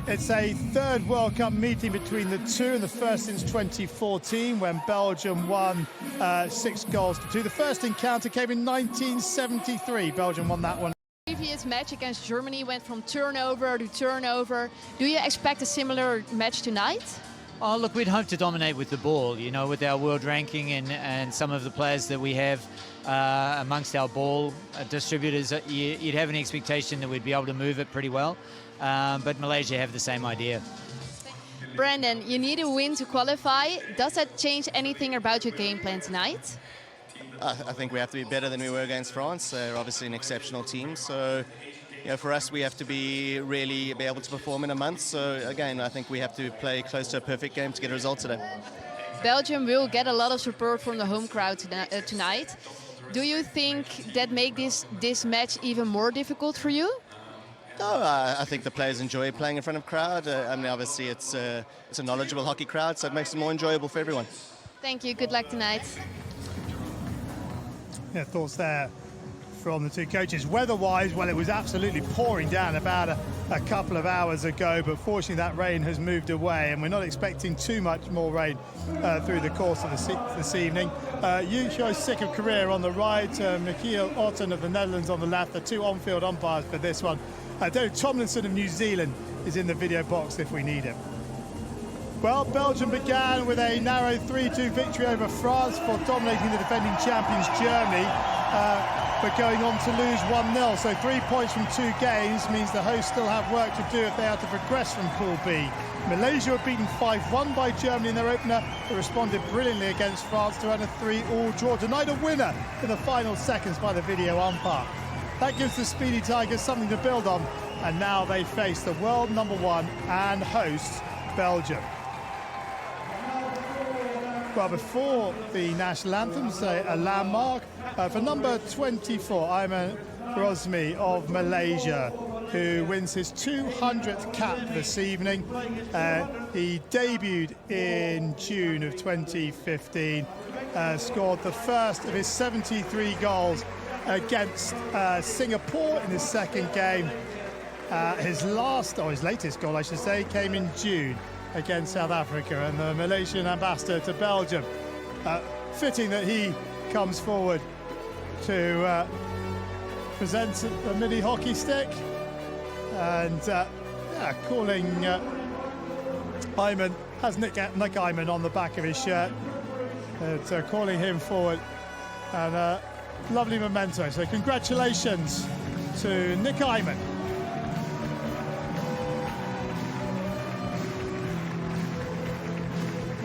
It's a third World Cup meeting between the two, and the first since 2014 when Belgium won 6 goals to 2. The first encounter came in 1973. Belgium won that one. The previous match against Germany went from turnover to turnover. Do you expect a similar match tonight? Oh, look, we'd hope to dominate with the ball, you know, with our world ranking and some of the players that we have amongst our ball distributors. You'd have an expectation that we'd be able to move it pretty well. But Malaysia have the same idea. Brandon, you need a win to qualify. Does that change anything about your game plan tonight? I think we have to be better than we were against France. They're obviously an exceptional team. So, you know, for us, we have to be able to perform in a month. So, again, I think we have to play close to a perfect game to get a result today. Belgium will get a lot of support from the home crowd tonight. Do you think that makes this match even more difficult for you? No, I think the players enjoy playing in front of a crowd. I mean, obviously, it's a knowledgeable hockey crowd, so it makes it more enjoyable for everyone. Thank you. Good luck tonight. Yeah, thoughts there from the two coaches. Weather-wise, well, it was absolutely pouring down about a couple of hours ago, but fortunately that rain has moved away, and we're not expecting too much more rain through the course of this evening. Yucho Sick of Korea on the right, Michiel Otten of the Netherlands on the left, the two on-field umpires for this one. David Tomlinson of New Zealand is in the video box if we need him. Well, Belgium began with a narrow 3-2 victory over France for dominating the defending champions Germany, but going on to lose 1-0. So 3 points from 2 games means the hosts still have work to do if they are to progress from Pool B. Malaysia were beaten 5-1 by Germany in their opener, but responded brilliantly against France to earn a 3-all draw. Denied a winner in the final seconds by the video umpire. That gives the Speedy Tigers something to build on, and now they face the world #1 and hosts Belgium. Well, before the national anthem, say a landmark for number 24, Ayman Rosmi of Malaysia, who wins his 200th cap this evening. He debuted in June of 2015, scored the first of his 73 goals against Singapore in his second game. His latest goal, I should say, came in June against South Africa, and the Malaysian ambassador to Belgium. Fitting that he comes forward to present the mini hockey stick, and calling Ayman, has Nick Ayman on the back of his shirt, calling him forward, and lovely memento. So congratulations to Nick Ayman.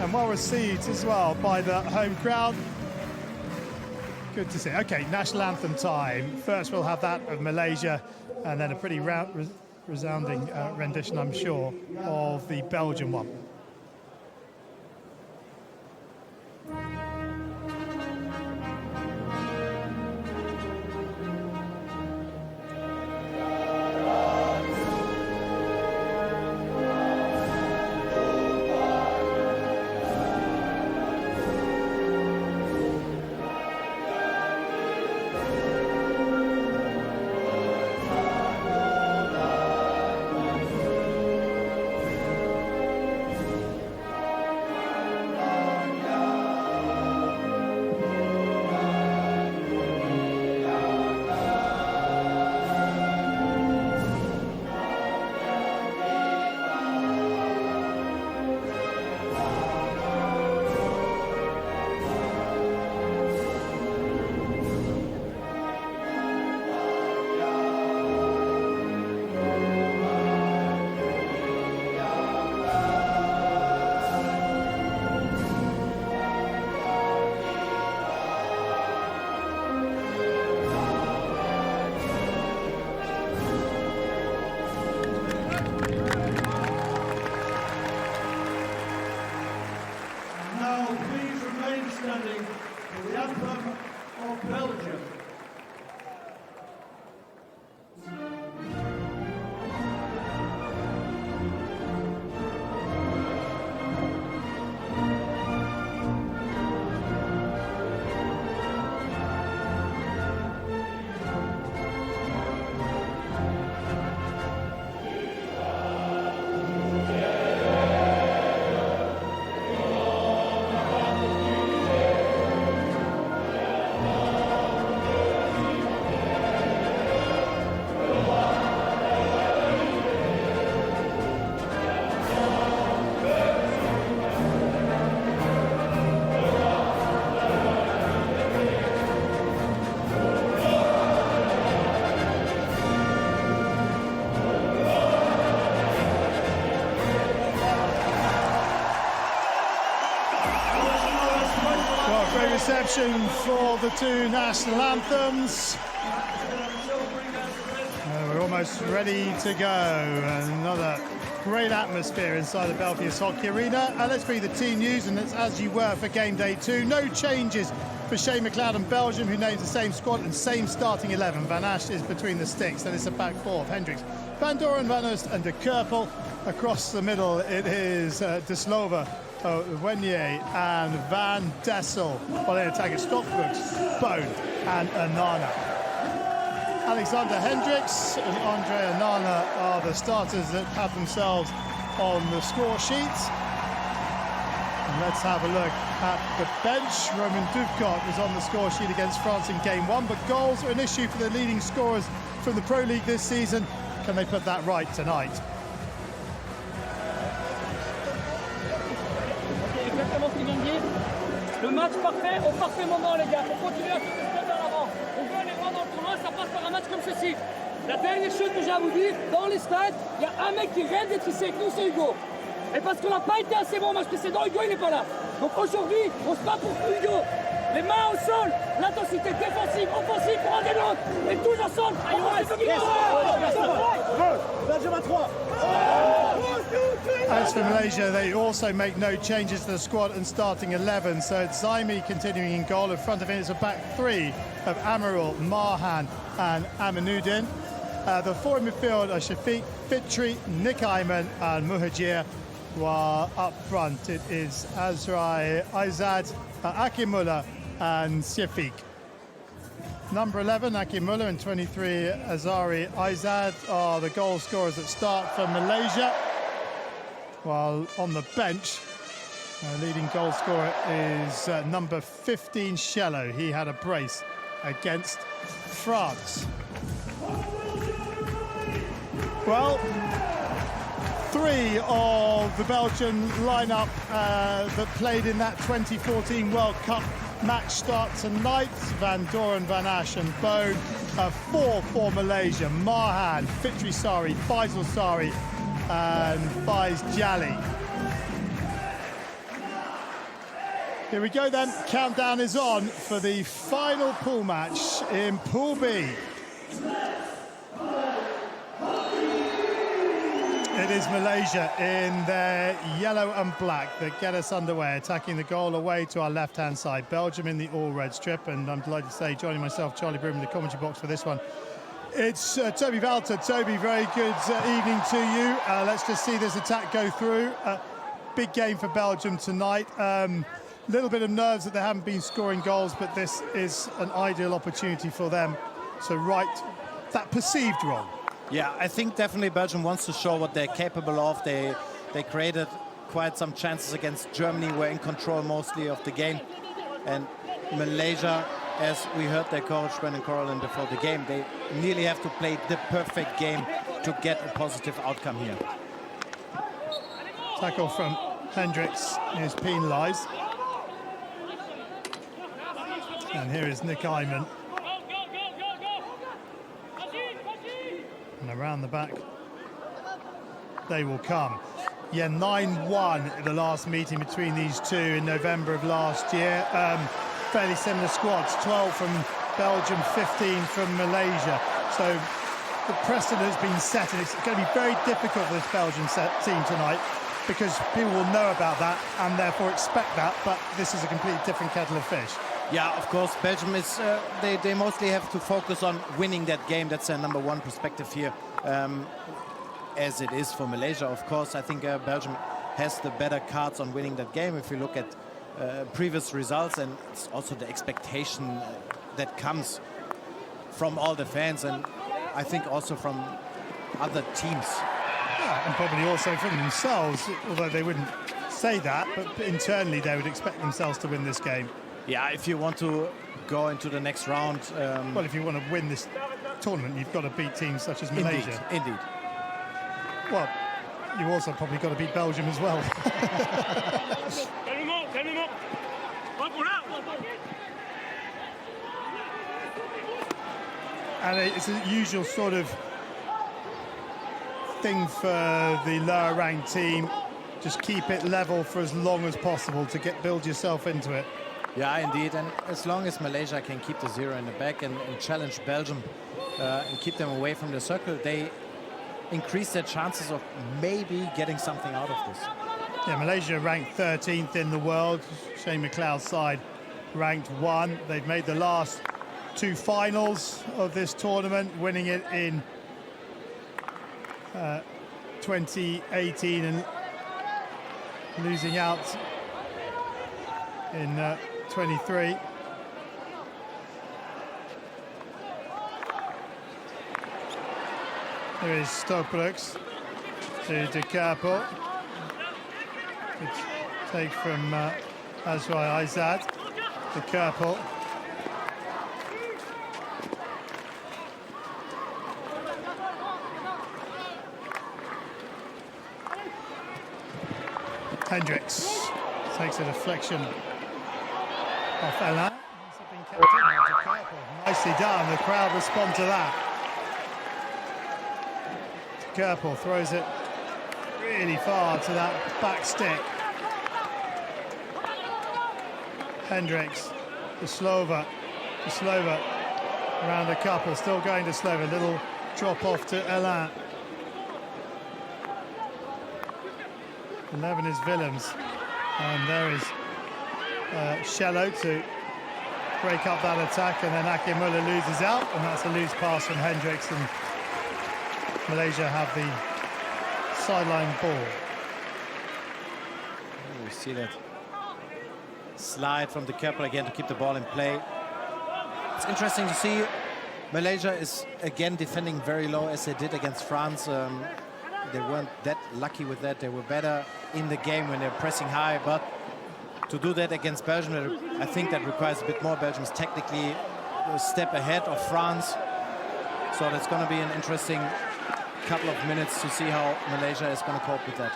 And well received as well by the home crowd. Good to see. Okay, national anthem time. First we'll have that of Malaysia, and then a pretty resounding rendition, I'm sure, of the Belgian one. celebration for the two national anthems. We're almost ready to go. Another great atmosphere inside the Belgius Hockey Arena. And let's be the team news, and it's as you were for game day 2. No changes for Shane McLeod and Belgium, who names the same squad and same starting 11. Van Asch is between the sticks. Then it's a back four of Hendricks, Van Doren, Van Oost and De Kerpel. Across the middle, it is De Slova, Wenier and Van Dessel. While they attack it, Stockbrooks, Bone and Anana. Alexander Hendricks and Andre Anana are the starters that have themselves on the score sheets. And let's have a look at the bench. Roman Duvkot was on the score sheet against France in game 1, but goals are an issue for the leading scorers from the Pro League this season. Can they put that right tonight? Exactement ce qu'il vient de dire. Le match parfait au parfait moment, les gars. Faut continuer à se mettre vers l'avant. On veut aller loin dans le tournoi, ça passe par un match comme ceci. La dernière chose que j'ai à vous dire, dans les stades, il y a un mec qui rêve d'être ici avec nous, c'est Hugo. Et parce qu'on n'a pas été assez bon au match précédent, Hugo il n'est pas là. Donc aujourd'hui, on se bat pour Hugo. Les mains au sol, l'intensité défensive, offensive pour un des nôtres. Et tous ensemble, Belgium à 3. As for Malaysia, they also make no changes to the squad and starting 11. So it's Zaimi continuing in goal. In front of him is a back three of Amarul, Marhan and Aminuddin. The four in midfield are Shafiq, Fitri, Nick Ayman and Muhajir. While up front it is Azrai, Aizad, Akimullah and Shafiq. Number 11, Akimullah, and 23, Azari Aizad are the goal scorers that start for Malaysia. While on the bench, leading goal scorer is number 15, Shello. He had a brace against France. Well, 3 of the Belgian lineup that played in that 2014 World Cup match start tonight. Van Doren, Van Asch and Bone. 4 for Malaysia. Marhan, Fitri Sari, Faisal Sari and Faiz Jali. Here we go then. Countdown is on for the final pool match in Pool B. It is Malaysia in their yellow and black that get us underway, attacking the goal away to our left-hand side. Belgium in the all-red strip, and I'm delighted to say, joining myself, Charlie Broom, in the commentary box for this one, it's Toby Valter. Toby, very good evening to you. Let's just see this attack go through. Big game for Belgium tonight. Little bit of nerves that they haven't been scoring goals, but this is an ideal opportunity for them to right that perceived wrong. Yeah, I think definitely Belgium wants to show what they're capable of. They created quite some chances against Germany, were in control mostly of the game. And Malaysia, as we heard their coach Brendan Corralin before the game, they nearly have to play the perfect game to get a positive outcome here. Tackle from Hendricks is penalised. And here is Nick Ayman. And around the back, they will come. Yeah, 9-1 the last meeting between these two in November of last year. Fairly similar squads, 12 from Belgium, 15 from Malaysia. So the precedent has been set, and it's going to be very difficult for this Belgian team tonight because people will know about that and therefore expect that, but this is a completely different kettle of fish. Yeah, of course, Belgium is, they mostly have to focus on winning that game. That's their number one perspective here, as it is for Malaysia. Of course, I think Belgium has the better cards on winning that game if you look at previous results, and it's also the expectation that comes from all the fans, and I think also from other teams. Yeah, and probably also from themselves, although they wouldn't say that, but internally they would expect themselves to win this game. Yeah, if you want to go into the next round... well, if you want to win this tournament, you've got to beat teams such as Malaysia. Indeed. Well, you also probably got to beat Belgium as well. And it's a usual sort of thing for the lower ranked team. Just keep it level for as long as possible to build yourself into it. Yeah, indeed. And as long as Malaysia can keep the 0 in the back and challenge Belgium and keep them away from the circle, they increase their chances of maybe getting something out of this. Yeah, Malaysia ranked 13th in the world. Shane McLeod's side ranked 1. They've made the last 2 finals of this tournament, winning it in 2018 and losing out in 23. There is Stokbrooks to De Kerpel. Take from Azrai Aizad. De Kerpel. Hendricks takes a deflection off Alain. Nicely done. The crowd respond to that. Kerpel throws it really far to that back stick. Hendricks to Slova. Around a couple, still going to Slova. Little drop off to Alain. 11 is Willems. And there is Shello to break up that attack, and then Akimula loses out, and that's a loose pass from Hendricks, and Malaysia have the sideline ball. We see that slide from De Kerpel again to keep the ball in play. It's interesting to see Malaysia is again defending very low as they did against France. They weren't that lucky with that. They were better in the game when they're pressing high, but to do that against Belgium, I think that requires a bit more. Belgium is technically a step ahead of France, so that's going to be an interesting couple of minutes to see how Malaysia is going to cope with that.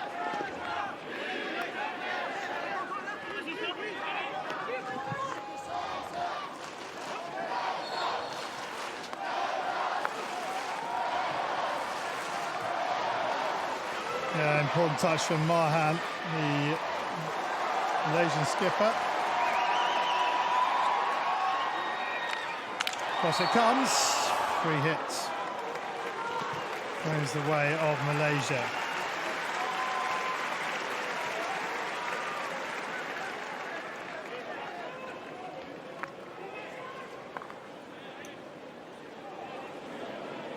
Yeah, important touch from Marhan, the Malaysian skipper. Across it comes. 3 hits. Goes the way of Malaysia.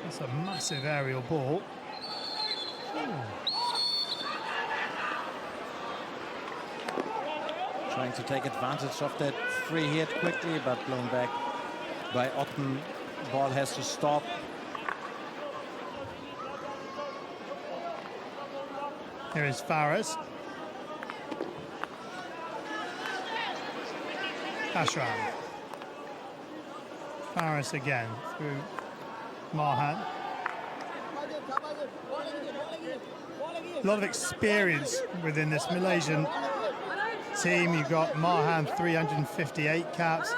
That's a massive aerial ball. Trying to take advantage of that free hit quickly, but blown back by Otten. Ball has to stop. Here is Fares. Ashram. Fares again through Marhan. A lot of experience within this Malaysian team. You've got Marhan, 358 caps.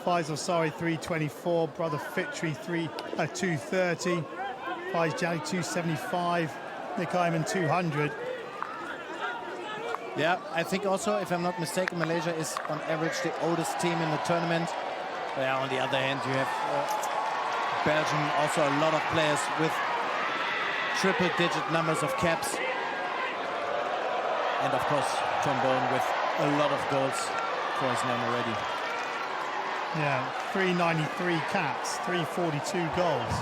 Faisal Sari, 324. Brother Fitri, 230. Faiz Jali, 275. Nick Ayman, 200. Yeah, I think also, if I'm not mistaken, Malaysia is on average the oldest team in the tournament. Yeah, on the other hand, you have Belgium, also a lot of players with triple-digit numbers of caps. And of course, Trombone with a lot of goals for his name already. Yeah, 393 caps, 342 goals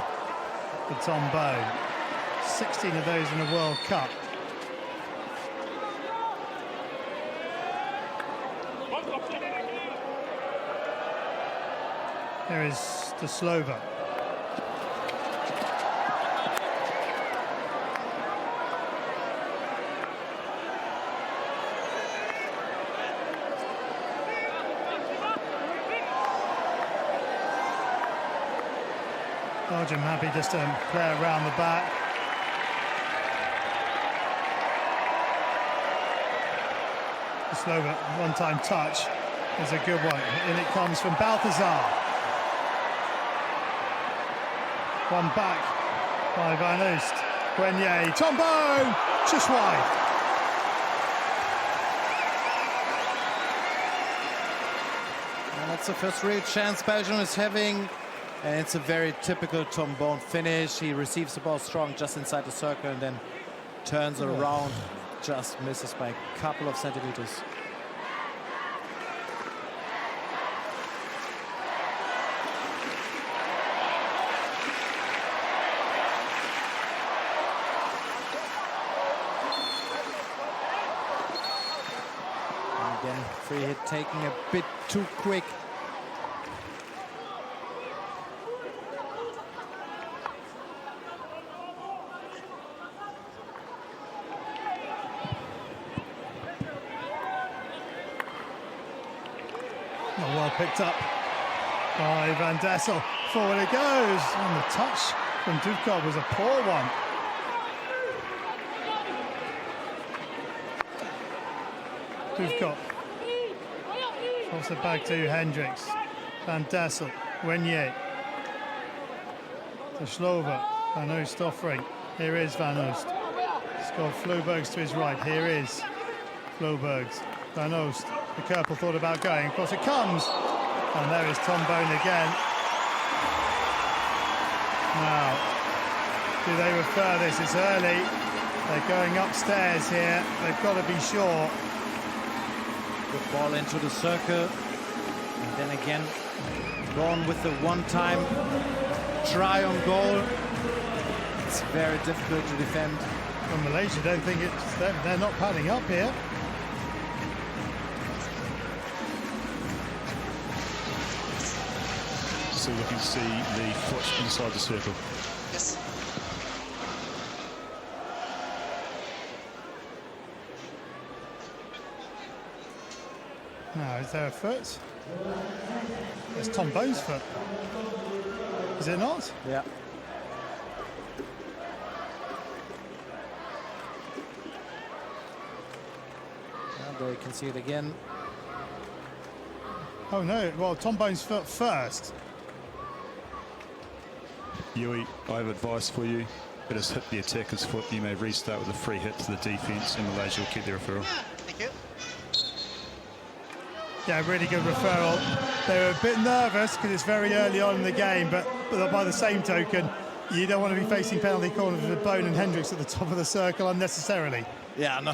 for Tom Bone. 16 of those in the World Cup. There is Slova. Belgium happy just to play around the back. Slova, one-time touch is a good one. And it comes from Balthazar. One back by Van Oost. Guenier, Tom Bone, just wide. that's the first real chance Belgium is having. And it's a very typical Tom Bone finish. He receives the ball strong just inside the circle and then turns around, just misses by a couple of centimeters. And again, free hit taking a bit too quick. Well picked up by Van Dessel. Forward it goes. And the touch from Duvkov was a poor one. Duvkov. Toss it back to Hendricks. Van Dessel. Wenier. To Slover. Van Oost offering. Here is Van Oost. He's got Flobergs to his right. Here is Flobergs. Van Oost. The Kerpel thought about going. Of course it comes. And there is Tom Bone again. Now, do they refer this? It's early. They're going upstairs here. They've got to be sure. Good ball into the circle. And then again, Bone with the one-time try on goal. It's very difficult to defend. Well, Malaysia don't think it's them. They're not padding up here. Still looking to see the foot inside the circle. Yes. Now, is there a foot? It's Tom Bone's foot. Is it not? Yeah. And there you can see it again. Oh no, well, Tom Bone's foot first. Yui, I have advice for you. It has hit the attacker's foot. You may restart with a free hit to the defence, and Malaysia will keep their referral. Thank you. Yeah, really good referral. They were a bit nervous because it's very early on in the game, but by the same token, you don't want to be facing penalty corners with Bone and Hendricks at the top of the circle unnecessarily. Yeah, no,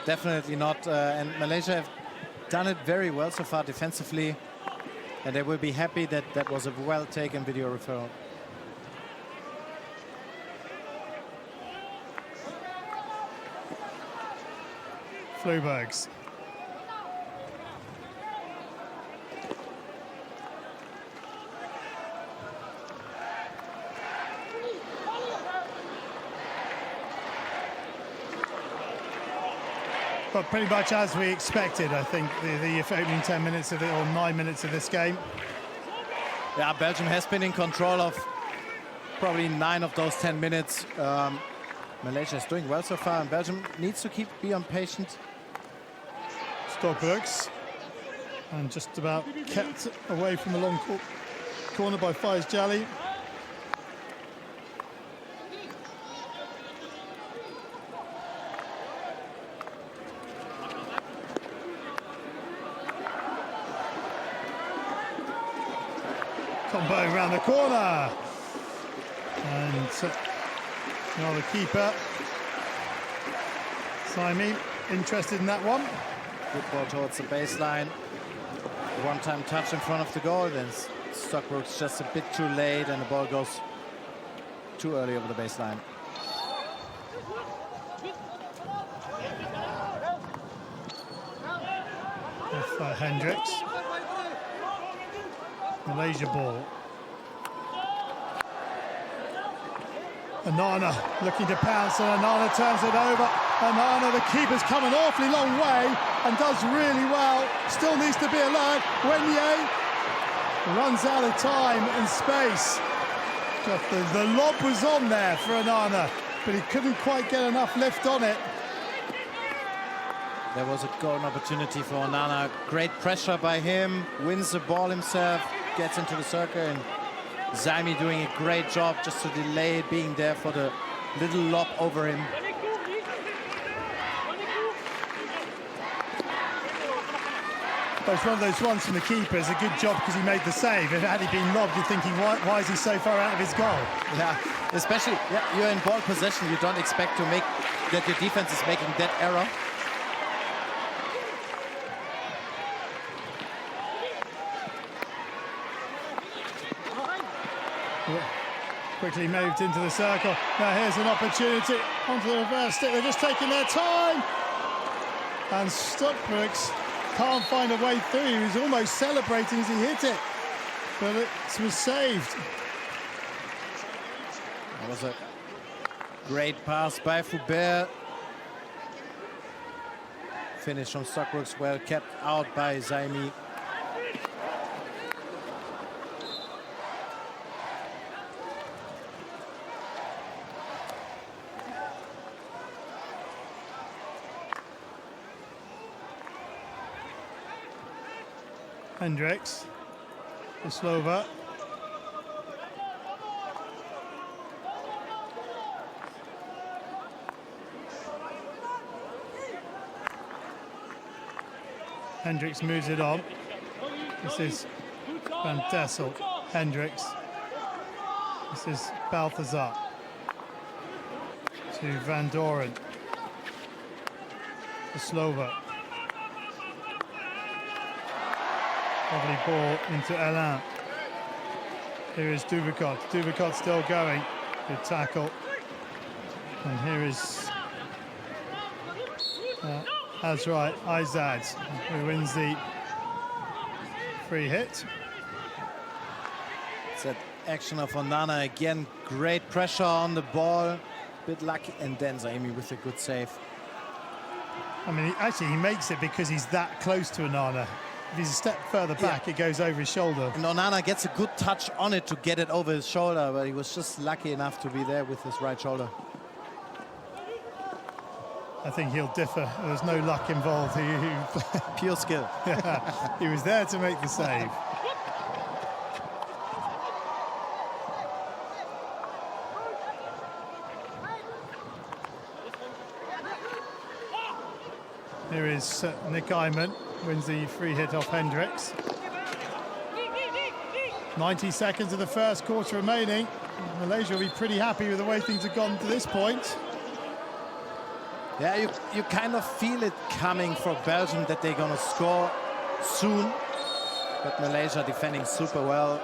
definitely not. And Malaysia have done it very well so far defensively, and they will be happy that that was a well-taken video referral. Flobergs. But pretty much as we expected, I think, the opening 10 minutes of it, or 9 minutes of this game. Yeah, Belgium has been in control of probably 9 of those 10 minutes. Malaysia is doing well so far, and Belgium needs to be on patient. Stokbergs, and just about kept away from the long corner by Faiz Jali. Tom Bone round the corner, and now the keeper, Saimi, interested in that one. Good ball towards the baseline. One-time touch in front of the goal, then Stockbrook's just a bit too late, and the ball goes too early over the baseline. With Hendricks. Malaysia ball. Anana looking to pounce, and Anana turns it over. Anana, the keeper's come an awfully long way and does really well. Still needs to be alert. Wenier runs out of time and space. The lob was on there for Anana, but he couldn't quite get enough lift on it. There was a golden opportunity for Onana. Great pressure by him, wins the ball himself, gets into the circle, and Zaimi doing a great job just to delay it, being there for the little lob over him. But it's one of those ones from the keeper. It's a good job because he made the save. If it had been lobbed, you're thinking, why is he so far out of his goal? Yeah, especially you're in ball possession. You don't expect to make that your defense is making that error. Quickly moved into the circle. Now here's an opportunity onto the reverse stick. They're just taking their time. And Stockbrooks can't find a way through. He was almost celebrating as he hit it. But it was saved. That was a great pass by Foubert. Finish from Stockbrooks, well kept out by Zaimi. Hendricks, the Slovak. Hendricks moves it on. This is Van Dessel. Hendricks. This is Balthazar. To Van Doren. The Slovak. Lovely ball into Alain. Here is Duvicot. Duvicot still going. Good tackle. And here is Azrai Izad, who wins the free hit. It's that action of Onana again. Great pressure on the ball. Bit lucky. And then Zaimi with a good save. I mean, he makes it because he's that close to Onana. If he's a step further back, it goes over his shoulder. And Onana gets a good touch on it to get it over his shoulder, but he was just lucky enough to be there with his right shoulder. I think he'll differ. There's no luck involved. Pure skill. Yeah, he was there to make the save. Here is Nick Eyman, wins the free hit off Hendricks. 90 seconds of the first quarter remaining. Malaysia will be pretty happy with the way things have gone to this point. Yeah, you kind of feel it coming for Belgium that they're going to score soon. But Malaysia defending super well.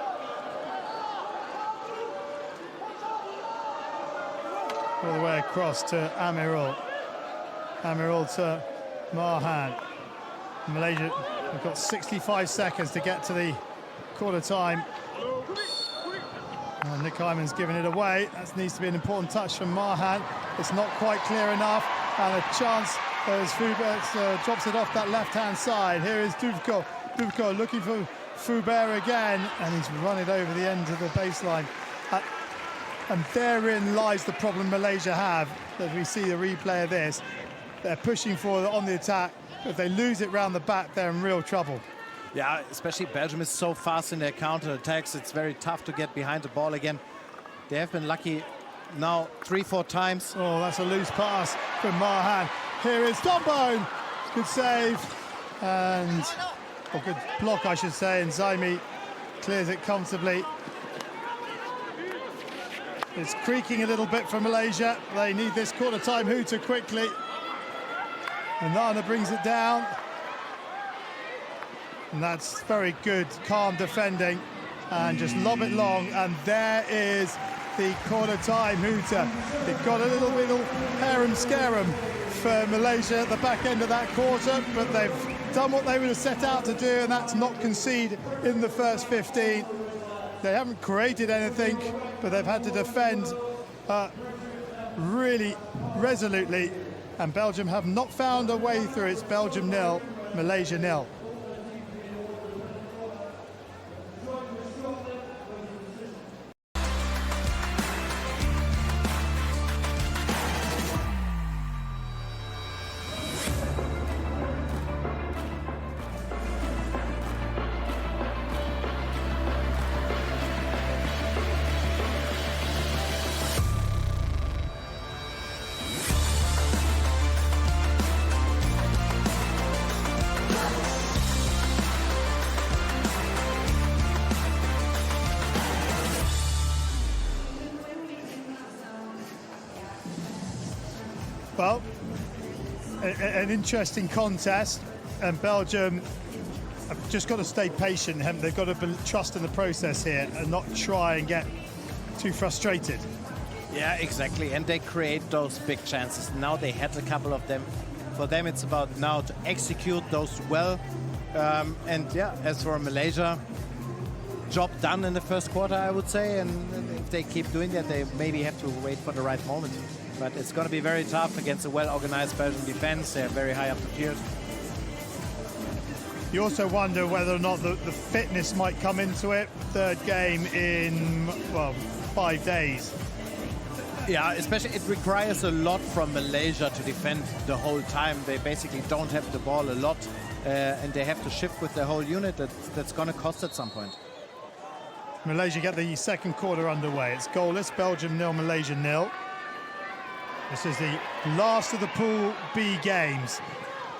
All the way across to Amirul. Amirul to Marhan. Malaysia have got 65 seconds to get to the quarter time. And Nick Hyman's given it away. That needs to be an important touch from Marhan. It's not quite clear enough. And a chance as Foubert drops it off that left-hand side. Here is Duvko. Duvko looking for Foubert again. And he's run it over the end of the baseline. And therein lies the problem Malaysia have. As we see the replay of this. They're pushing forward on the attack. If they lose it round the back, they're in real trouble. Yeah, especially Belgium is so fast in their counter-attacks. It's very tough to get behind the ball again. They have been lucky now 3-4 times. Oh, that's a loose pass from Marhan. Here is Tombone. Good save. And a good block, I should say. And Zaimi clears it comfortably. It's creaking a little bit for Malaysia. They need this quarter-time hooter quickly. And Nana brings it down. And that's very good, calm defending. And just lob it long. And there is the quarter-time hooter. It got a little harem-scarum for Malaysia at the back end of that quarter. But they've done what they would have set out to do, and that's not concede in the first 15. They haven't created anything, but they've had to defend really resolutely. And Belgium have not found a way through. It's Belgium 0, Malaysia 0. Well, an interesting contest, and Belgium have just got to stay patient. They've got to trust in the process here and not try and get too frustrated. Yeah, exactly. And they create those big chances. Now they had a couple of them. For them, it's about now to execute those well. And yeah, as for Malaysia, job done in the first quarter, I would say. And if they keep doing that, they maybe have to wait for the right moment. But it's going to be very tough against a well-organized Belgian defense. They're very high up the field. You also wonder whether or not the fitness might come into it. Third game in, well, 5 days. Yeah, especially it requires a lot from Malaysia to defend the whole time. They basically don't have the ball a lot, and they have to shift with their whole unit. That's going to cost at some point. Malaysia get the second quarter underway. It's goalless, Belgium 0, Malaysia 0. This is the last of the Pool B games.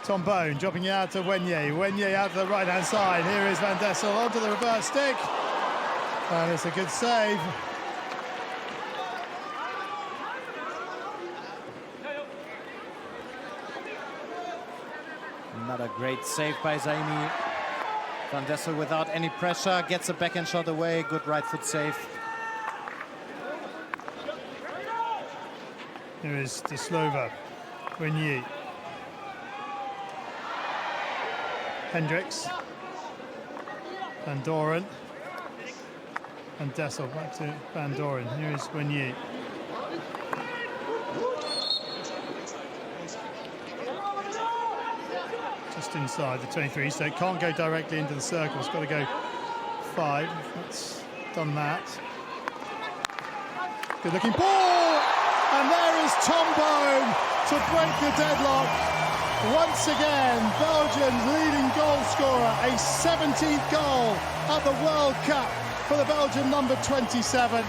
Tom Bone dropping it out to Wenye. Wenye out to the right-hand side. Here is Van Dessel onto the reverse stick. And it's a good save. Another great save by Zaimi. Van Dessel without any pressure, gets a backhand shot away. Good right foot save. Here is De Slova, Wenye. Hendricks. Van Doren. And Dessel back to Van Doren. Here is Wenye. Just inside the 23, so it can't go directly into the circle. It's got to go 5. That's done that. Good looking ball! And there is Tom Bone to break the deadlock. Once again, Belgium's leading goal scorer, a 17th goal at the World Cup for the Belgian number 27.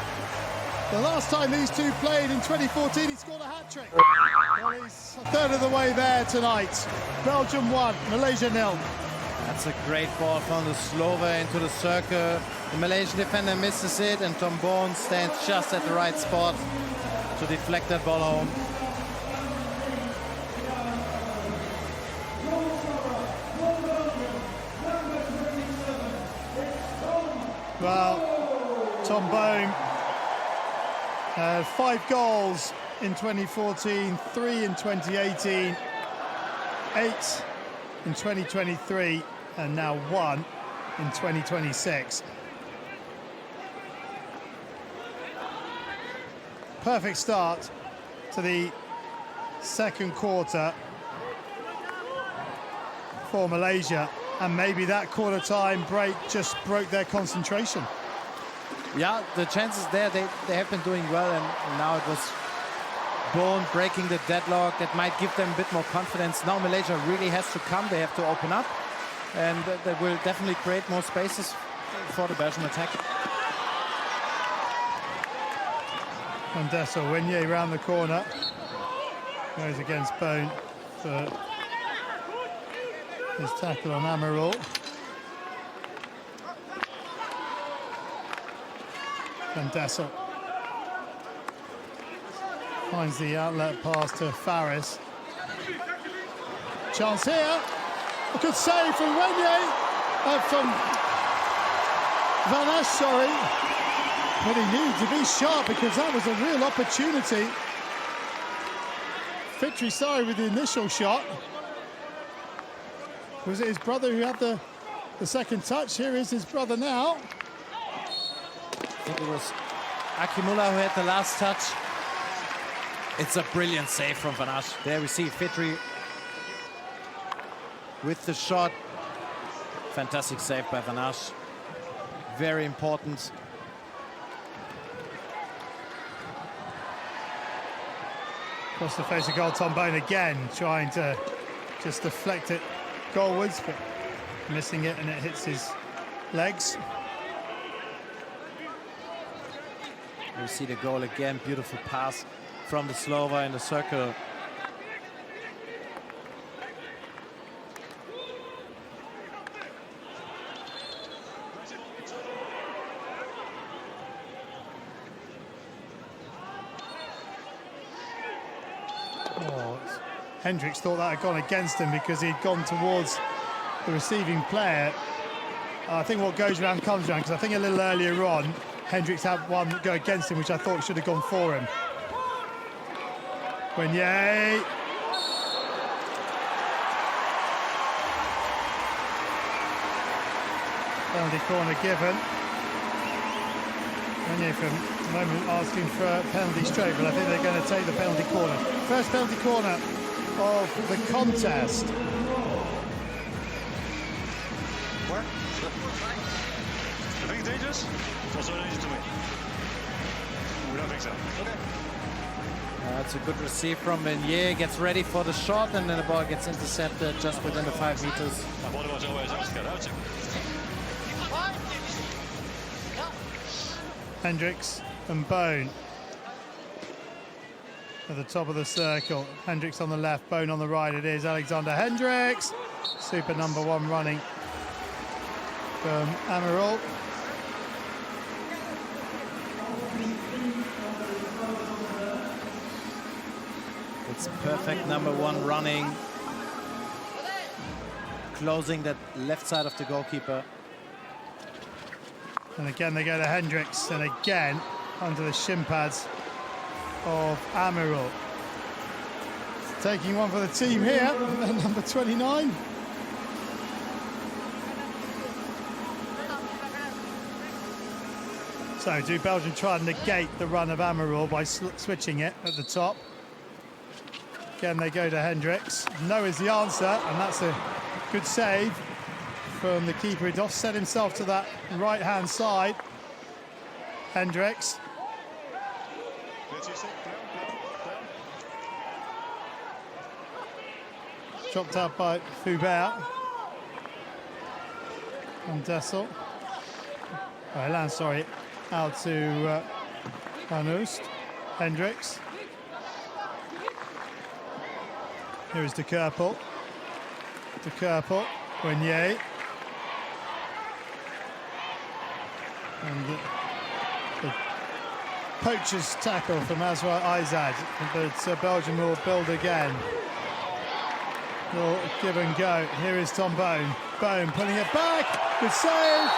The last time these two played in 2014, he scored a hat-trick. Well, he's a third of the way there tonight. Belgium 1, Malaysia 0. That's a great ball from the Slova into the circle. The Malaysian defender misses it, and Tom Bone stands just at the right spot to deflect that ball home. Well, Tom Bone had 5 goals in 2014, 3 in 2018, 8 in 2023, and now 1 in 2026. Perfect start to the second quarter for Malaysia, and maybe that quarter time break just broke their concentration. Yeah, the chances there, they have been doing well, and now it was Bone breaking the deadlock. That might give them a bit more confidence. Now Malaysia really has to come. They have to open up, and they will definitely create more spaces for the Belgian attack. Van Dessel, Wenye round the corner. Goes against Bone for his tackle on Amaral. Van Dessel finds the outlet pass to Faris. Chance here. A good save from Wenye. From Van Asch, sorry. But he needed to be sharp because that was a real opportunity. Fitri sorry with the initial shot. Was it his brother who had the second touch? Here is his brother now. I think it was Akimula who had the last touch. It's a brilliant save from Van Asch. There we see Fitri with the shot. Fantastic save by Van Asch. Very important. Across the face of goal, Tom Bone again trying to just deflect it goalwards, but missing it, and it hits his legs. We see the goal again. Beautiful pass from the Slova in the circle. Oh, Hendricks thought that had gone against him because he'd gone towards the receiving player. I think what goes around comes around, because I think a little earlier on, Hendricks had one go against him, which I thought should have gone for him. Wenier. Penalty corner given. Wenier for the moment asking for a penalty straight, but I think they're going to take the penalty corner. First penalty corner of the contest. I think it's dangerous. It's also dangerous to me. We don't think so. Okay. That's a good receive from Meunier. Gets ready for the shot, and then the ball gets intercepted just within the 5 meters. Hendricks and Bone at the top of the circle. Hendricks on the left, Bone on the right. It is Alexander Hendricks. Super number 1 running from Amaral. It's perfect number 1 running, closing that left side of the goalkeeper. And again they go to Hendricks, and again under the shin pads of Amaral. Taking one for the team here, number 29. So do Belgium try and negate the run of Amaral by switching it at the top? Again they go to Hendricks. No is the answer, and that's a good save from the keeper. He'd offset himself to that right-hand side. Hendricks. Chopped out by Foubert. And Dessel. Elan, sorry. Out to Van Oost. Hendricks. Here is De Kerpel. De Kerpel. Wenier. And the poacher's tackle from Azra Izad. But Belgium will build again. Will give and go. Here is Tom Bone. Bone pulling it back. Good save.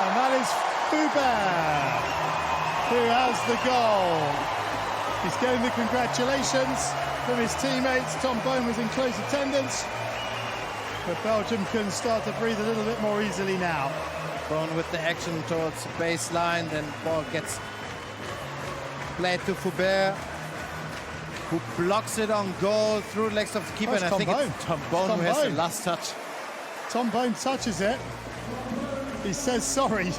And that is Foubert, who has the goal. He's getting the congratulations from his teammates. Tom Bone was in close attendance. But Belgium can start to breathe a little bit more easily now. Bone with the action towards the baseline, then ball gets played to Foubert, who blocks it on goal through the legs of the keeper. That's and I think Tom Bone. it's Tom Bone who has the last touch. Tom Bone touches it. He says sorry.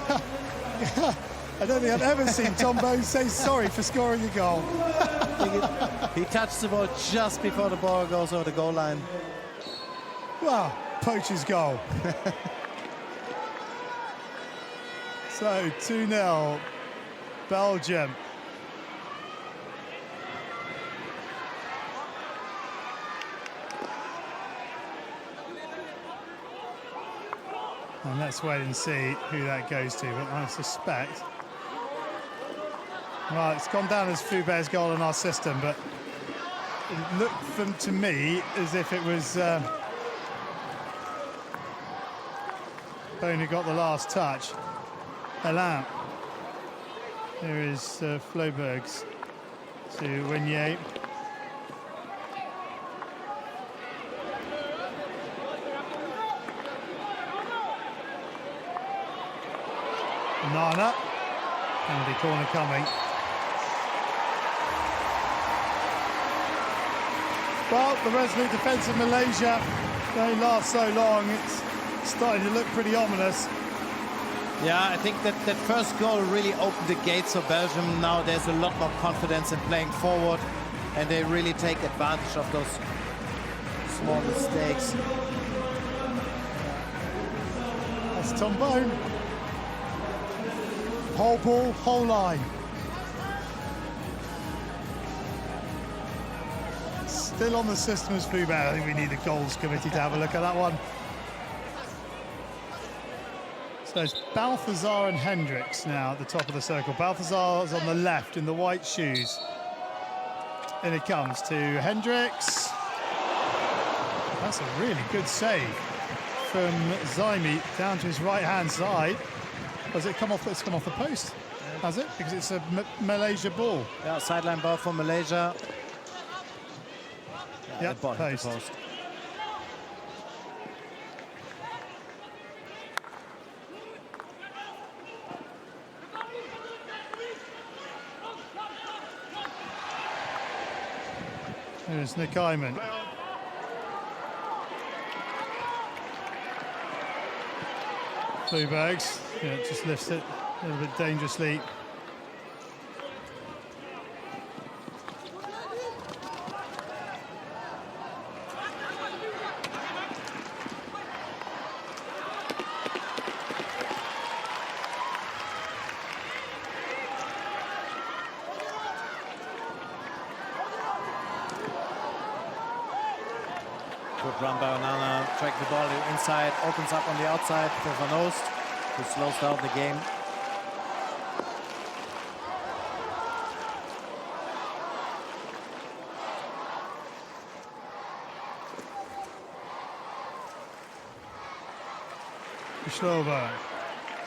I don't think I've ever seen Tom Bone say sorry for scoring a goal. He touched the ball just before the ball goes over the goal line. Well, poacher's goal. So 2-0, Belgium. And let's wait and see who that goes to, but I suspect... Well, it's gone down as Foubert's goal in our system, but it looked to me as if it was Bone who got the last touch. Elan. Here is Flobergs to Wenier. Nana. Penalty corner coming. Well, the resolute defence of Malaysia don't last so long. It's starting to look pretty ominous. Yeah, I think that first goal really opened the gates for Belgium. Now there's a lot more confidence in playing forward, and they really take advantage of those small mistakes. That's Tom Bone. Whole ball, whole line. Still on the system as Foubert. I think we need the goals committee to have a look at that one. So it's Balthazar and Hendricks now at the top of the circle. Balthazar's on the left in the white shoes. In it comes to Hendricks. That's a really good save from Zaimi down to his right-hand side. Has it come off? It's come off the post, has it? Because it's a Malaysia ball. Yeah, sideline ball for Malaysia. Yeah, the ball hit the post. post. Here's Nick Hyman. Flubergs, yeah, just lifts it a little bit dangerously. Good run by Onana, track the ball inside, opens up on the outside for Van Oost, who slows down the game. Schlober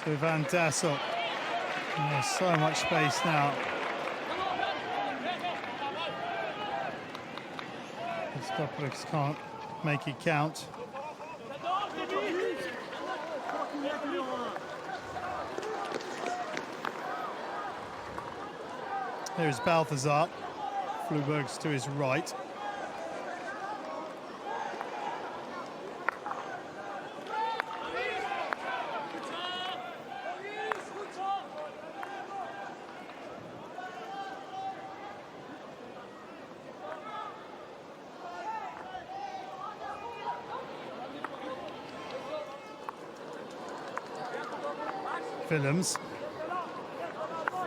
to Van Dassel. There's so much space now. Stoppers can't make it count. Here's Balthazar. Fluberg's to his right. Willems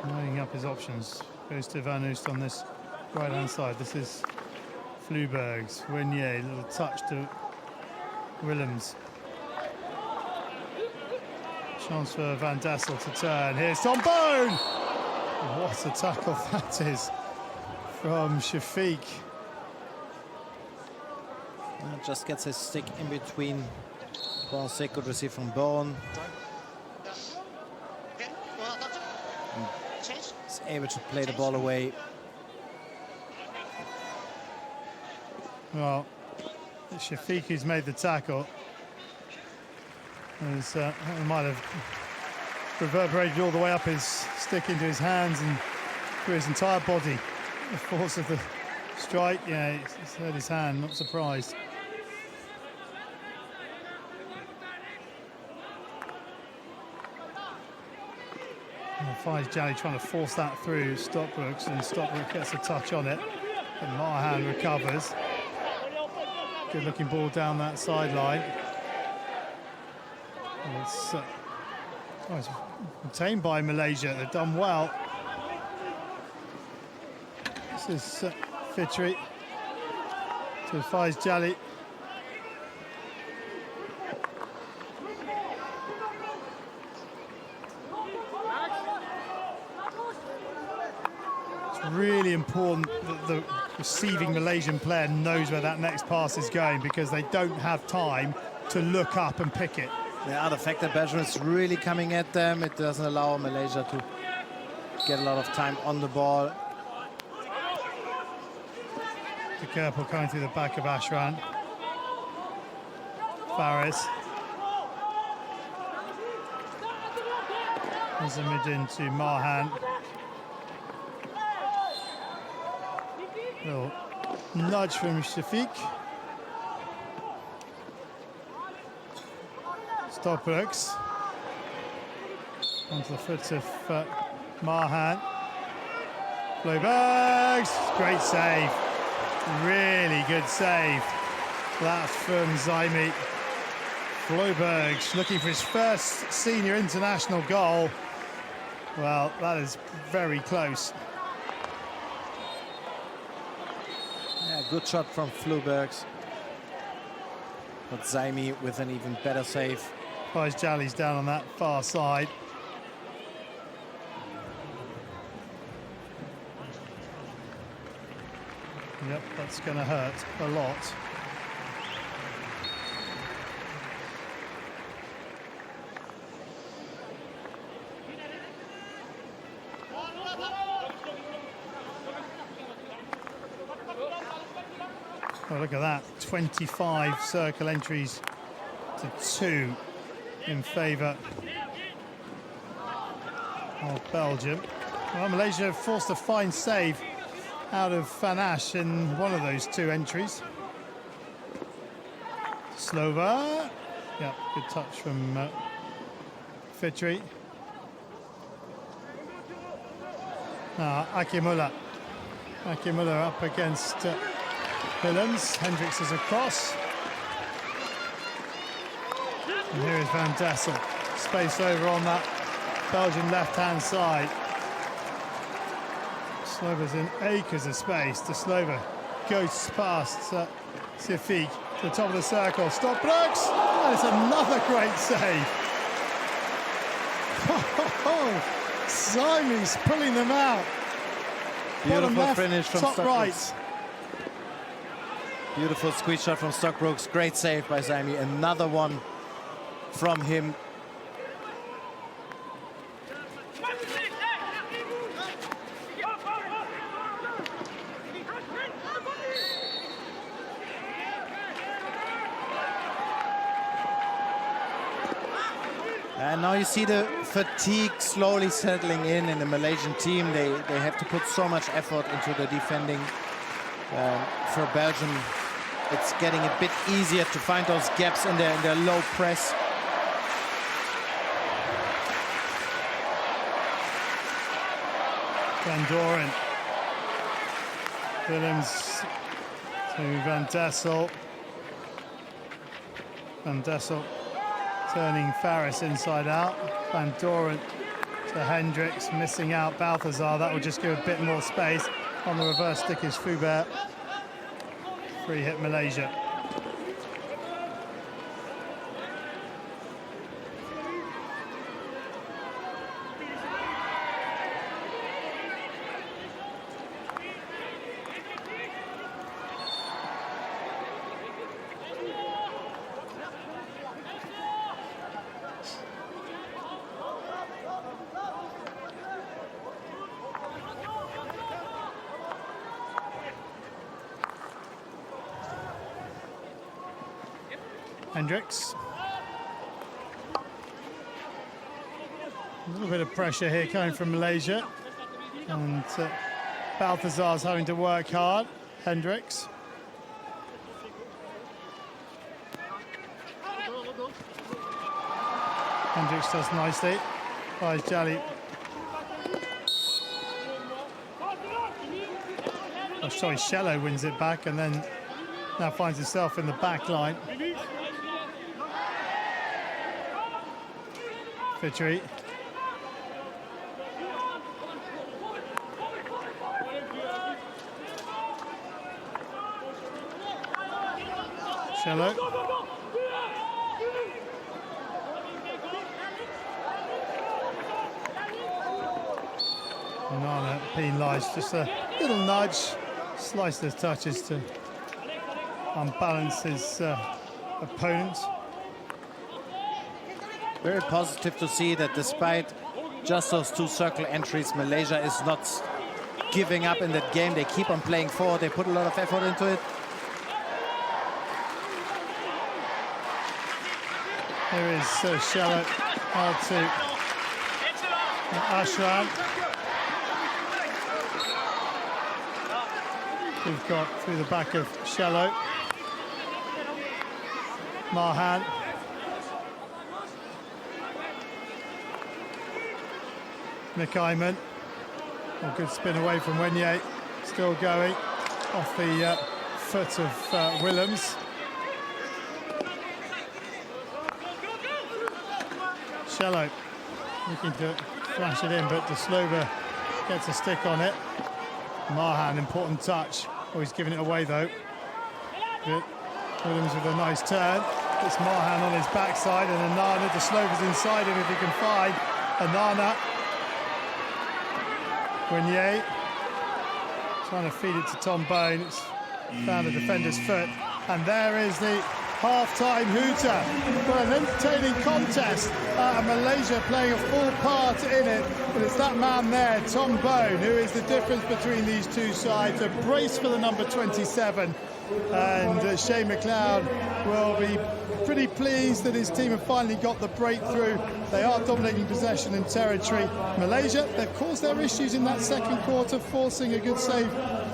weighing up his options, goes to Van Oost on this right hand side. This is Flubergs, Wenier, little touch to Willems. Chance for Van Dassel to turn. Here's Tom Bone! What a tackle that is from Shafiq. Just gets his stick in between. Bonsai, good receive from Bone. Is able to play the ball away. Well, Shafiq who's made the tackle. It might have reverberated all the way up his stick into his hands and through his entire body. The force of the strike, yeah, it's hurt his hand, not surprised. Faiz Jali trying to force that through Stockbrooks, and Stockbrook gets a touch on it, and Marhan recovers. Good looking ball down that sideline. It's retained by Malaysia. They've done well. This is Fitri to Faiz Jali. Really important that the receiving Malaysian player knows where that next pass is going, because they don't have time to look up and pick it. Yeah, the fact that Belgium is really coming at them, it doesn't allow Malaysia to get a lot of time on the ball. De Kerpel coming through the back of Ashran. Fares. Azamidin to Marhan. Little nudge from Shafiq. Stockbrooks. Onto the foot of Marhan. Flubergs. Great save. Really good save. That's from Zaimi. Flubergs looking for his first senior international goal. Well, that is very close. Yeah, good shot from Flubergs. But Zaimi with an even better save. Faiz Jali's down on that far side. Yep, that's going to hurt a lot. Oh, look at that. 25 circle entries to 2 in favour of Belgium. Well, Malaysia forced a fine save out of Fanash in one of those 2 entries. Slova. Yeah, good touch from Fitri. Akimula. Akimula up against Willems. Hendricks is across. And here is Van Dessel. Space over on that Belgian left-hand side. Slova's in acres of space. De Slova goes past Sifik to the top of the circle. Stop Brooks! And it's another great save. Simon's pulling them out. Beautiful left, finish from top Stockbrooks. right. Beautiful squeeze shot from Stockbrooks. Great save by Saimi. Another one from him. And now you see the fatigue slowly settling in the Malaysian team. They have to put so much effort into the defending. For Belgium, it's getting a bit easier to find those gaps in their low press. Van Doren. Willems to Van Dessel. Van Dessel turning Faris inside out. Van Doren to Hendricks, missing out Balthazar. That will just give a bit more space. On the reverse stick is Foubert. Free hit Malaysia. Hendricks. A little bit of pressure here coming from Malaysia. And Balthazar's having to work hard. Hendricks. Hendricks does nicely. Buys Jali. Oh, sorry, Shello wins it back and then now finds himself in the back line. Fitri. Shello. Nana penalised, just a little nudge, slice the touches to unbalance his opponent. Very positive to see that despite just those 2 circle entries, Malaysia is not giving up in that game. They keep on playing forward. They put a lot of effort into it. Here is Shello out to Ashram. We've got through the back of Shello. Marhan. McIman. A good spin away from Wenye. Still going off the foot of Willems. Shello looking to flash it in, but De Slova gets a stick on it. Marhan, important touch. Oh, he's giving it away though. Good. Willems with a nice turn. It's Marhan on his backside and Anana. De Slova's inside him if he can find Anana. Wenye Trying to feed it to Tom Bone. It's found a defender's foot. And there is the half-time hooter for an entertaining contest. Malaysia playing a full part in it. But it's that man there, Tom Bone, who is the difference between these two sides. A brace for the number 27. And Shane McLeod will be pretty pleased that his team have finally got the breakthrough. They are dominating possession and territory. Malaysia, they've caused their issues in that second quarter, forcing a good save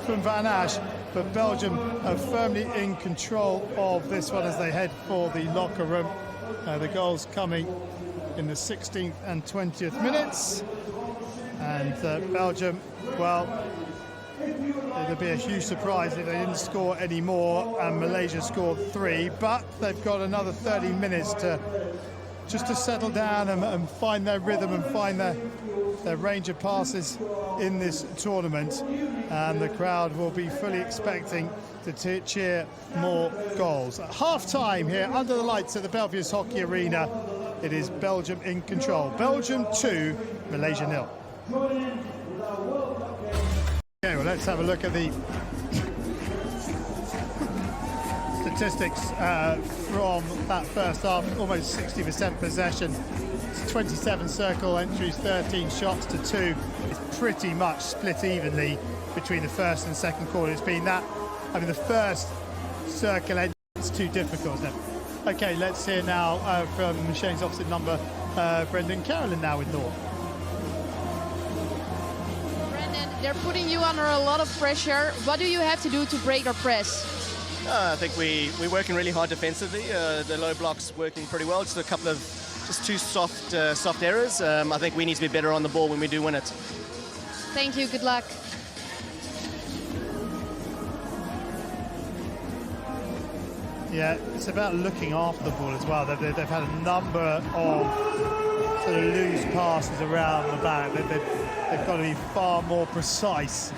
from Van Ash. But Belgium are firmly in control of this one as they head for the locker room. The goals coming in the 16th and 20th minutes. And Belgium, well, it'd be a huge surprise if they didn't score any more and Malaysia scored 3, but they've got another 30 minutes to just to settle down and find their rhythm and find their range of passes in this tournament. And the crowd will be fully expecting to cheer more goals. At half-time here under the lights at the Belfius Hockey Arena, it is Belgium in control. Belgium 2, Malaysia 0. Okay, well, let's have a look at the statistics from that first half. Almost 60% possession. It's 27 circle entries, 13 shots to 2. It's pretty much split evenly between the first and second quarter. It's been that. I mean, the first circle entry is too difficult, isn't it? Okay, let's hear now from Shane's opposite number, Brendan Carolyn now with North. They're putting you under a lot of pressure. What do you have to do to break their press? I think we're working really hard defensively. The low block's working pretty well. Just a couple of two soft errors. I think we need to be better on the ball when we do win it. Thank you. Good luck. Yeah, it's about looking after the ball as well. They've had a number of sort of loose passes around the back. They've got to be far more precise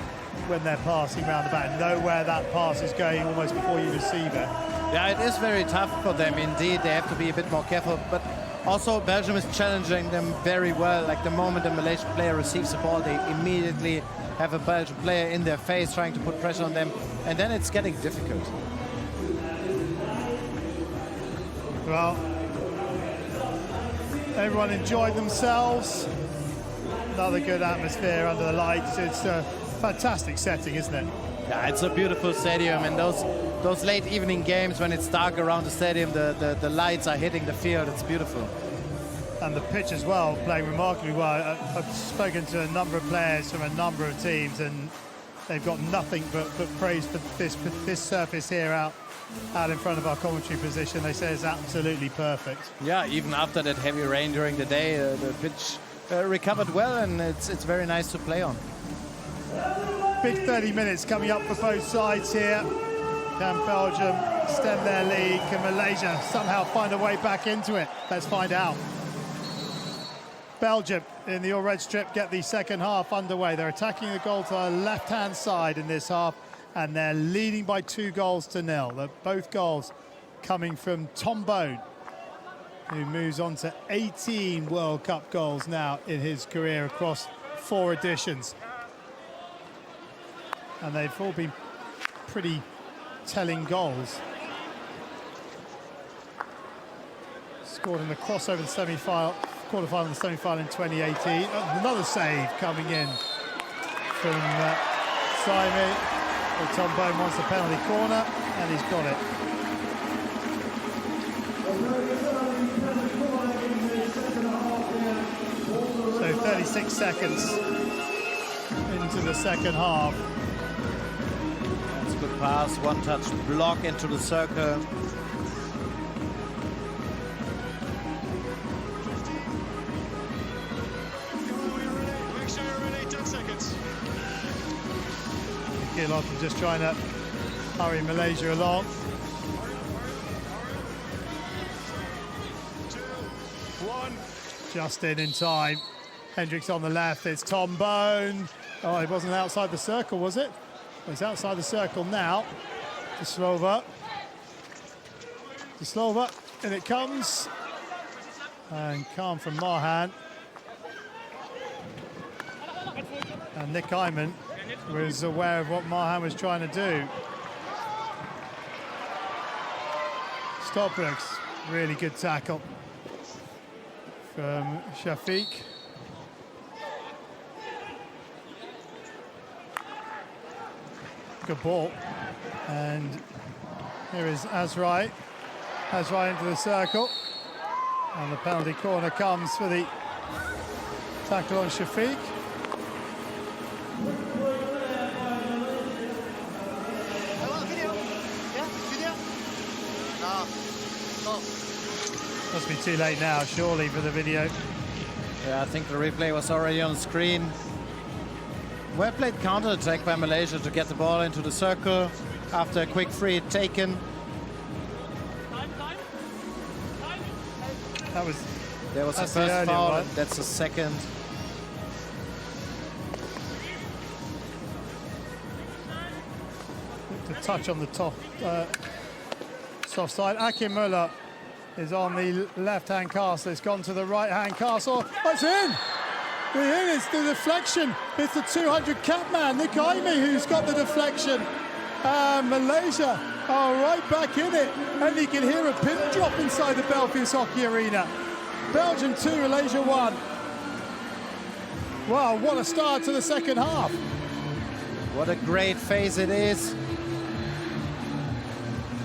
when they're passing around the back. Know where that pass is going almost before you receive it. Yeah, it is very tough for them indeed. They have to be a bit more careful. But also Belgium is challenging them very well. Like the moment a Malaysian player receives the ball, they immediately have a Belgian player in their face trying to put pressure on them. And then it's getting difficult. Well, everyone enjoyed themselves. Another good atmosphere under the lights. It's a fantastic setting, isn't it? Yeah, it's a beautiful stadium, and those late evening games when it's dark around the stadium, the lights are hitting the field. It's beautiful. And the pitch as well, playing remarkably well. I've spoken to a number of players from a number of teams, and they've got nothing but praise for this surface here out in front of our commentary position. They say it's absolutely perfect. Yeah, even after that heavy rain during the day, the pitch recovered well, and it's very nice to play on. Big 30 minutes coming up for both sides here. Can Belgium extend their lead? Can Malaysia somehow find a way back into it? Let's find out. Belgium in the all-red strip get the second half underway. They're attacking the goal to the left-hand side in this half, and they're leading by 2-0. Both goals coming from Tom Bone, who moves on to 18 World Cup goals now in his career across 4 editions. And they've all been pretty telling goals. Scored in the crossover the semi-final, quarter-final and the semi-final in 2018. Another save coming in from Simon. Well, Tom Bone wants the penalty corner, and he's got it. So 36 seconds into the second half. It's a good pass, one-touch block into the circle. Make sure you're ready, 10 seconds. Gilloff just trying to hurry Malaysia along. 2, 1. Just in time. Hendricks on the left. It's Tom Bone. Oh, it wasn't outside the circle, was it? It's outside the circle now. To Slova, and it comes. And calm from Marhan. And Nick Hyman was aware of what Mahan was trying to do. Stobrooks, really good tackle from Shafiq. Good ball. And here is Azrai. Azrai into the circle. And the penalty corner comes for the tackle on Shafiq. Must be too late now, surely, for the video. Yeah, I think the replay was already on the screen. Well played counter-attack by Malaysia to get the ball into the circle after a quick free taken. There was the first foul, and that's the second. The touch on the top soft side. Akim Müller is on the left-hand castle. It's gone to the right-hand castle. Oh, it's in! It's the deflection. It's the 200 cap man, Nick Aimi, who's got the deflection. Malaysia are right back in it. And you can hear a pin drop inside the Belfius Hockey Arena. Belgium 2, Malaysia 1. Wow, what a start to the second half. What a great phase it is.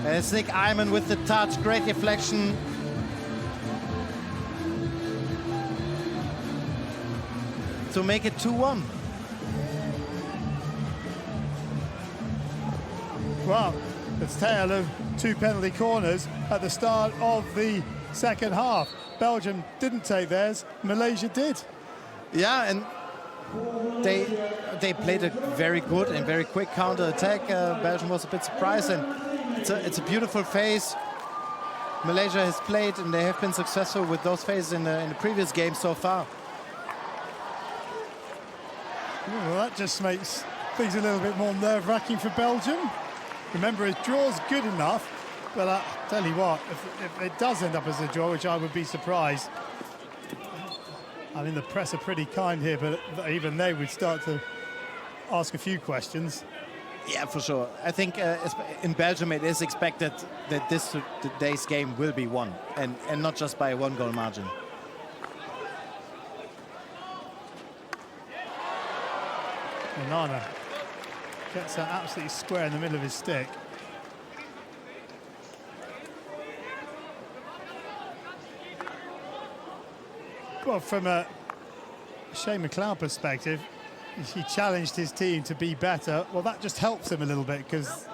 And it's Nick Ayman with the touch, great deflection. To make it 2-1. Well, it's tale of two penalty corners at the start of the second half. Belgium didn't take theirs, Malaysia did. Yeah, and they played a very good and very quick counter-attack. Belgium was a bit surprised, and it's a beautiful phase. Malaysia has played, and they have been successful with those phases in the previous game so far. Well, that just makes things a little bit more nerve-wracking for Belgium. Remember, his draw's good enough, but I tell you what, if it does end up as a draw, which I would be surprised, I mean, the press are pretty kind here, but even they would start to ask a few questions. Yeah, for sure. I think in Belgium it is expected that today's game will be won, and not just by a one-goal margin. Onana gets that absolutely square in the middle of his stick. Well, from a Shane McLeod perspective, he challenged his team to be better. Well, that just helps him a little bit because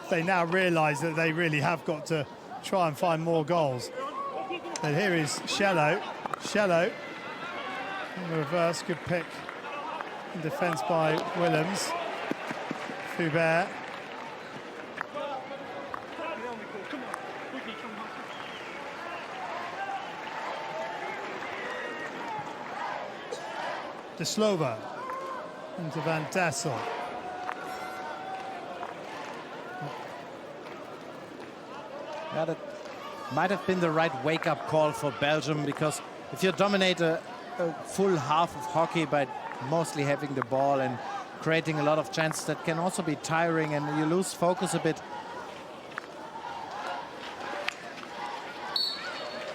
they now realise that they really have got to try and find more goals. And here is Shello. Shello in the reverse, good pick in defence by Willems. Foubert. De Slova into Van Dessel. Yeah, that might have been the right wake-up call for Belgium, because if you dominate a full half of hockey by mostly having the ball and creating a lot of chances, that can also be tiring and you lose focus a bit.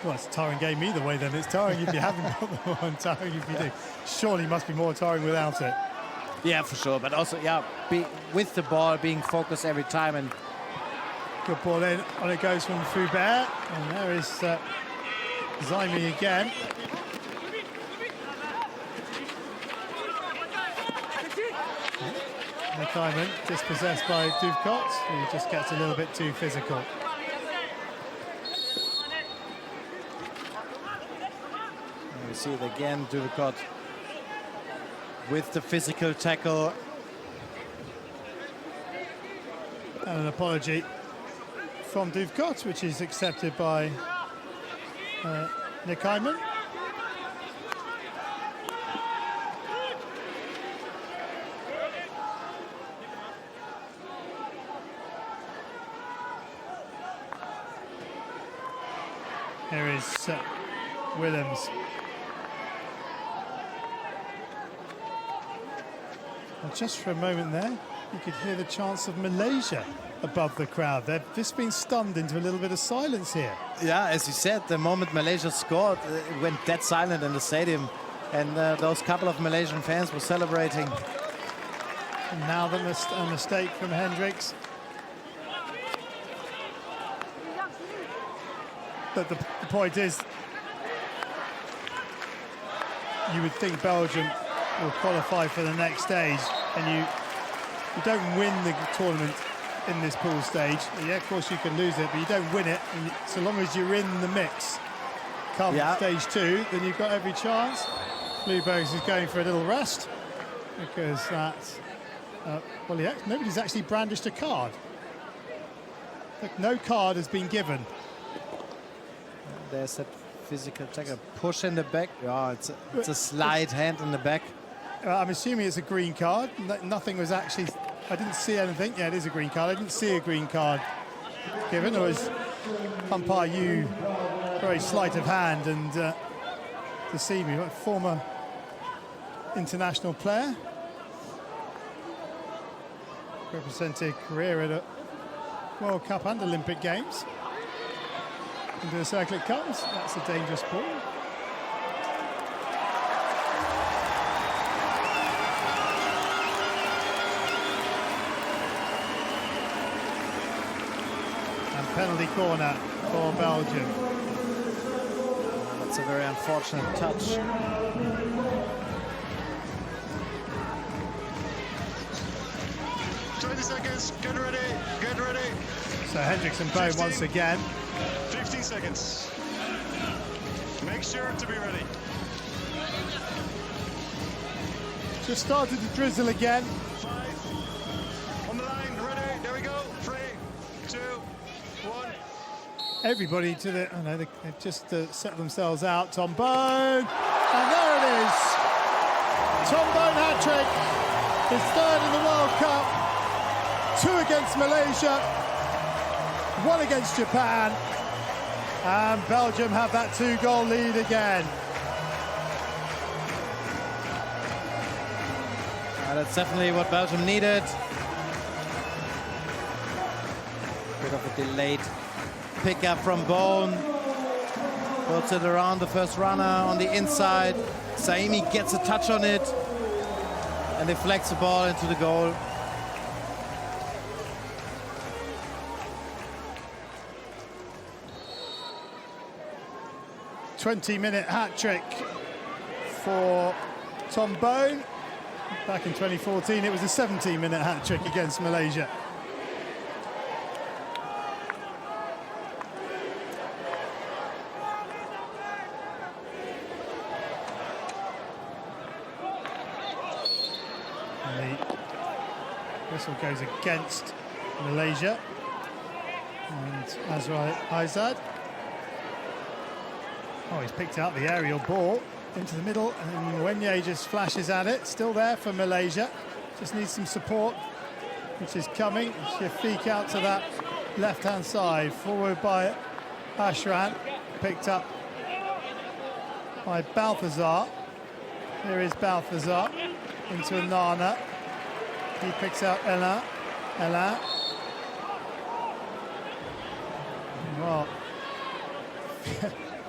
Well, it's a tiring game either way then. It's tiring if you haven't got the one, tiring if you do. Surely it must be more tiring without it. Yeah, for sure. But also, yeah, with the ball, being focused every time. And good ball in. On it goes from Foubert. And there is Zaimi again. McIman dispossessed by Duvkot, who just gets a little bit too physical. We see it again, Duvkot with the physical tackle. And an apology from Duvkot, which is accepted by Nick Ayman. Here is Willems. And just for a moment there, you could hear the chants of Malaysia above the crowd. They've just been stunned into a little bit of silence here. Yeah, as you said, the moment Malaysia scored, it went dead silent in the stadium. And those couple of Malaysian fans were celebrating. And now a mistake from Hendricks. But the point is, you would think Belgium will qualify for the next stage, and you don't win the tournament in this pool stage. Yeah, of course you can lose it, but you don't win it, and so long as you're in the mix come stage 2, then you've got every chance. Bluebergs is going for a little rest because that's well, nobody's actually brandished a card. Look, no card has been given. There's that physical tackle, push in the back. Yeah, it's a slight hand in the back. I'm assuming it's a green card. Nothing was actually, I didn't see anything. Yeah, it is a green card. I didn't see a green card given. Or was umpire you very sleight of hand and to see me, a former international player. Represented career at a World Cup and Olympic Games. Into the circle it comes. That's a dangerous ball. And penalty corner for Belgium. That's a very unfortunate touch. Seconds, get ready, get ready. So Hendricks and Bone once again. 15 seconds. Make sure to be ready. Just started to drizzle again. 5. On the line, ready, there we go. 3, 2, 1. Everybody to the, oh no, they've just set themselves out. Tom Bone, and there it is. Tom Bone hat-trick, his 3rd in the World Cup. 2 against Malaysia, 1 against Japan, and Belgium have that 2-goal lead again. That's definitely what Belgium needed. Bit of a delayed pickup from Bone. Puts it around the first runner on the inside. Saimi gets a touch on it and deflects the ball into the goal. 20-minute hat-trick for Tom Bone. Back in 2014, it was a 17-minute hat-trick against Malaysia. And the whistle goes against Malaysia. And Azrai Aizad. Oh, he's picked out the aerial ball into the middle, and Wenye just flashes at it. Still there for Malaysia. Just needs some support, which is coming. Shafiq out to that left-hand side. Forward by Ashran. Picked up by Balthazar. Here is Balthazar into Nana. He picks out Ella. Well,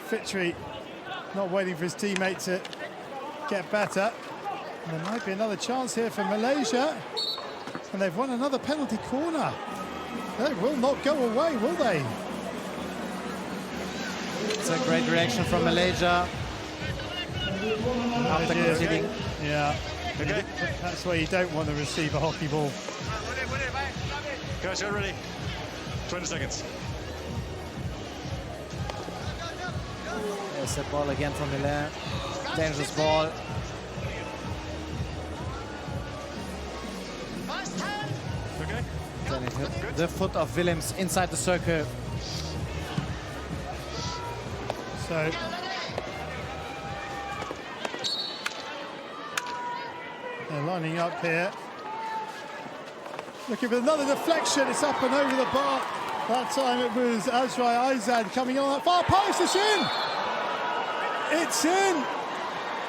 Fitri not waiting for his teammate to get better. And there might be another chance here for Malaysia. And they've won another penalty corner. They will not go away, will they? It's a great reaction from Malaysia. After conceding. Yeah. Okay. That's why you don't want to receive a hockey ball. Guys, you're ready. 20 seconds. There's that ball again from Milan. Dangerous ball. Okay. Then it hit the foot of Willems inside the circle. So they're lining up here. Looking for another deflection. It's up and over the bar. That time it was Azrai Aizad coming on that far post. It's in! It's in!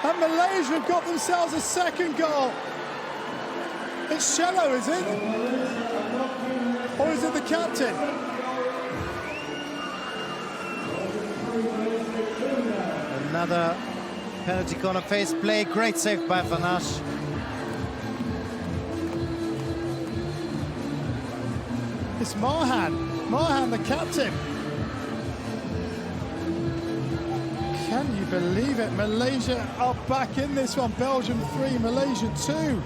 And Malaysia have got themselves a second goal. It's Shello, is it? Or is it the captain? Another penalty corner face play. Great save by Vanash. It's Marhan. Marhan, the captain. Can you believe it? Malaysia are back in this one. Belgium 3, Malaysia 2.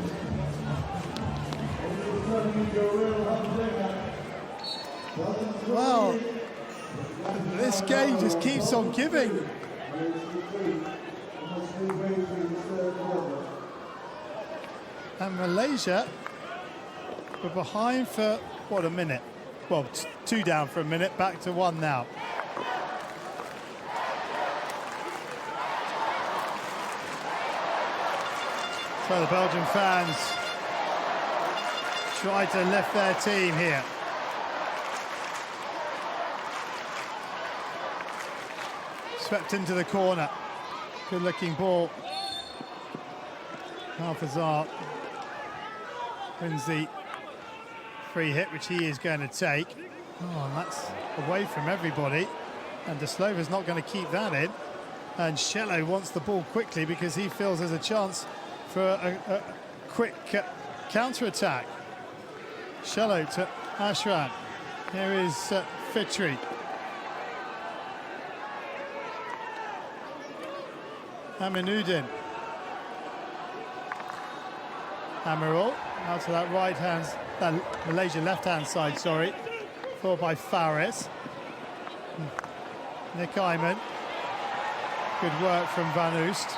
Well, this game just keeps on giving. And Malaysia were behind for, what, a minute? Well, 2 down for a minute, back to 1 now. So the Belgian fans try to lift their team here. Swept into the corner. Good looking ball. Alfazar wins the free hit, which he is going to take. Oh, and that's away from everybody. And De Slova's not going to keep that in. And Shello wants the ball quickly because he feels there's a chance for a quick counter-attack. Shello to Ashran. Here is Fitri. Aminuddin. Amarul out to that right hand, Malaysia left hand side, sorry. Followed by Faris. Nick Ayman. Good work from Van Oost.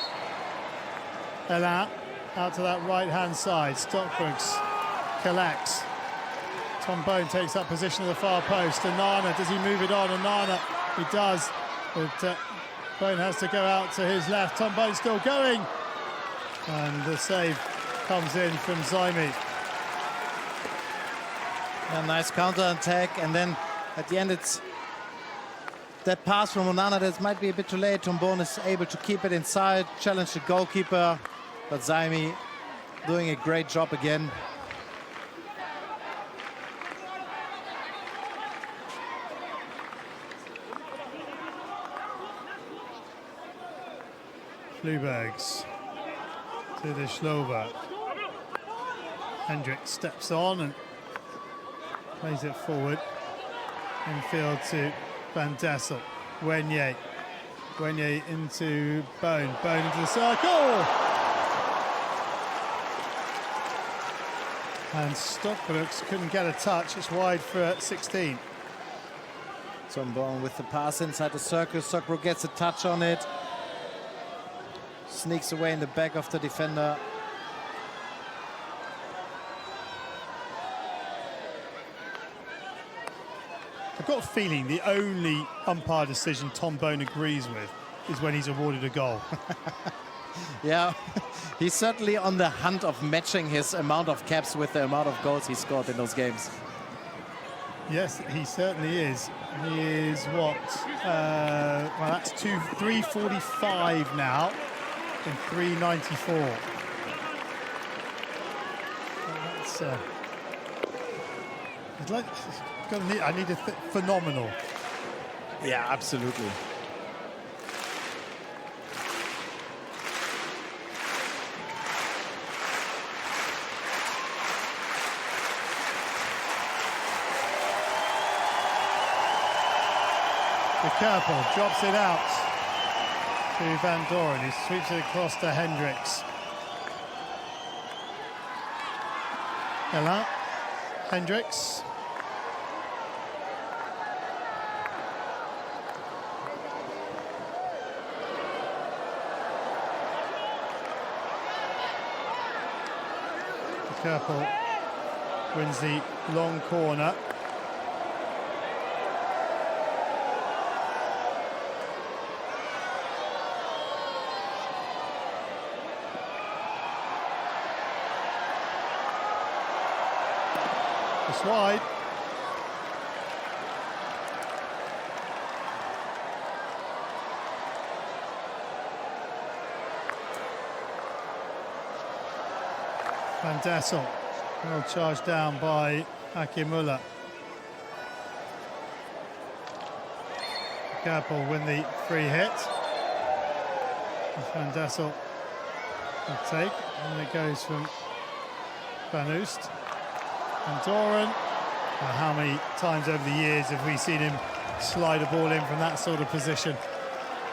Elan out to that right hand side. Stockbrooks collects. Tom Bone takes up position at the far post. Anana, does he move it on? Anana, he does. But Bone has to go out to his left. Tom Bone still going. And the save comes in from Zaimi. A nice counter attack, and then at the end it's that pass from Onana that might be a bit too late. Tom Bone is able to keep it inside, challenge the goalkeeper, but Zaimi doing a great job again. Flubergs to the Slova. Hendrick steps on and plays it forward. Infield to Van Dessel. Wenye. Wenye into Bone. Bone into the circle. And Stockbrooks couldn't get a touch. It's wide for 16. Tom Bone with the pass inside the circle. Stockbrook gets a touch on it. Sneaks away in the back of the defender. I've got a feeling the only umpire decision Tom Bone agrees with is when he's awarded a goal. Yeah, he's certainly on the hunt of matching his amount of caps with the amount of goals he scored in those games. Yes, he certainly is. He is what? Well, that's 345 now in 394. That's it's like, I need a phenomenal. Yeah, absolutely. De Kerpel drops it out to Van Doren. He sweeps it across to Hendricks. Elan, Hendricks. De Kerpel wins the long corner. It's wide. Van Dessel Well charged down by Akimula. Gab will win the free hit. Van Dessel will take, and it goes from Van Oost. And Doran. How many times over the years have we seen him slide a ball in from that sort of position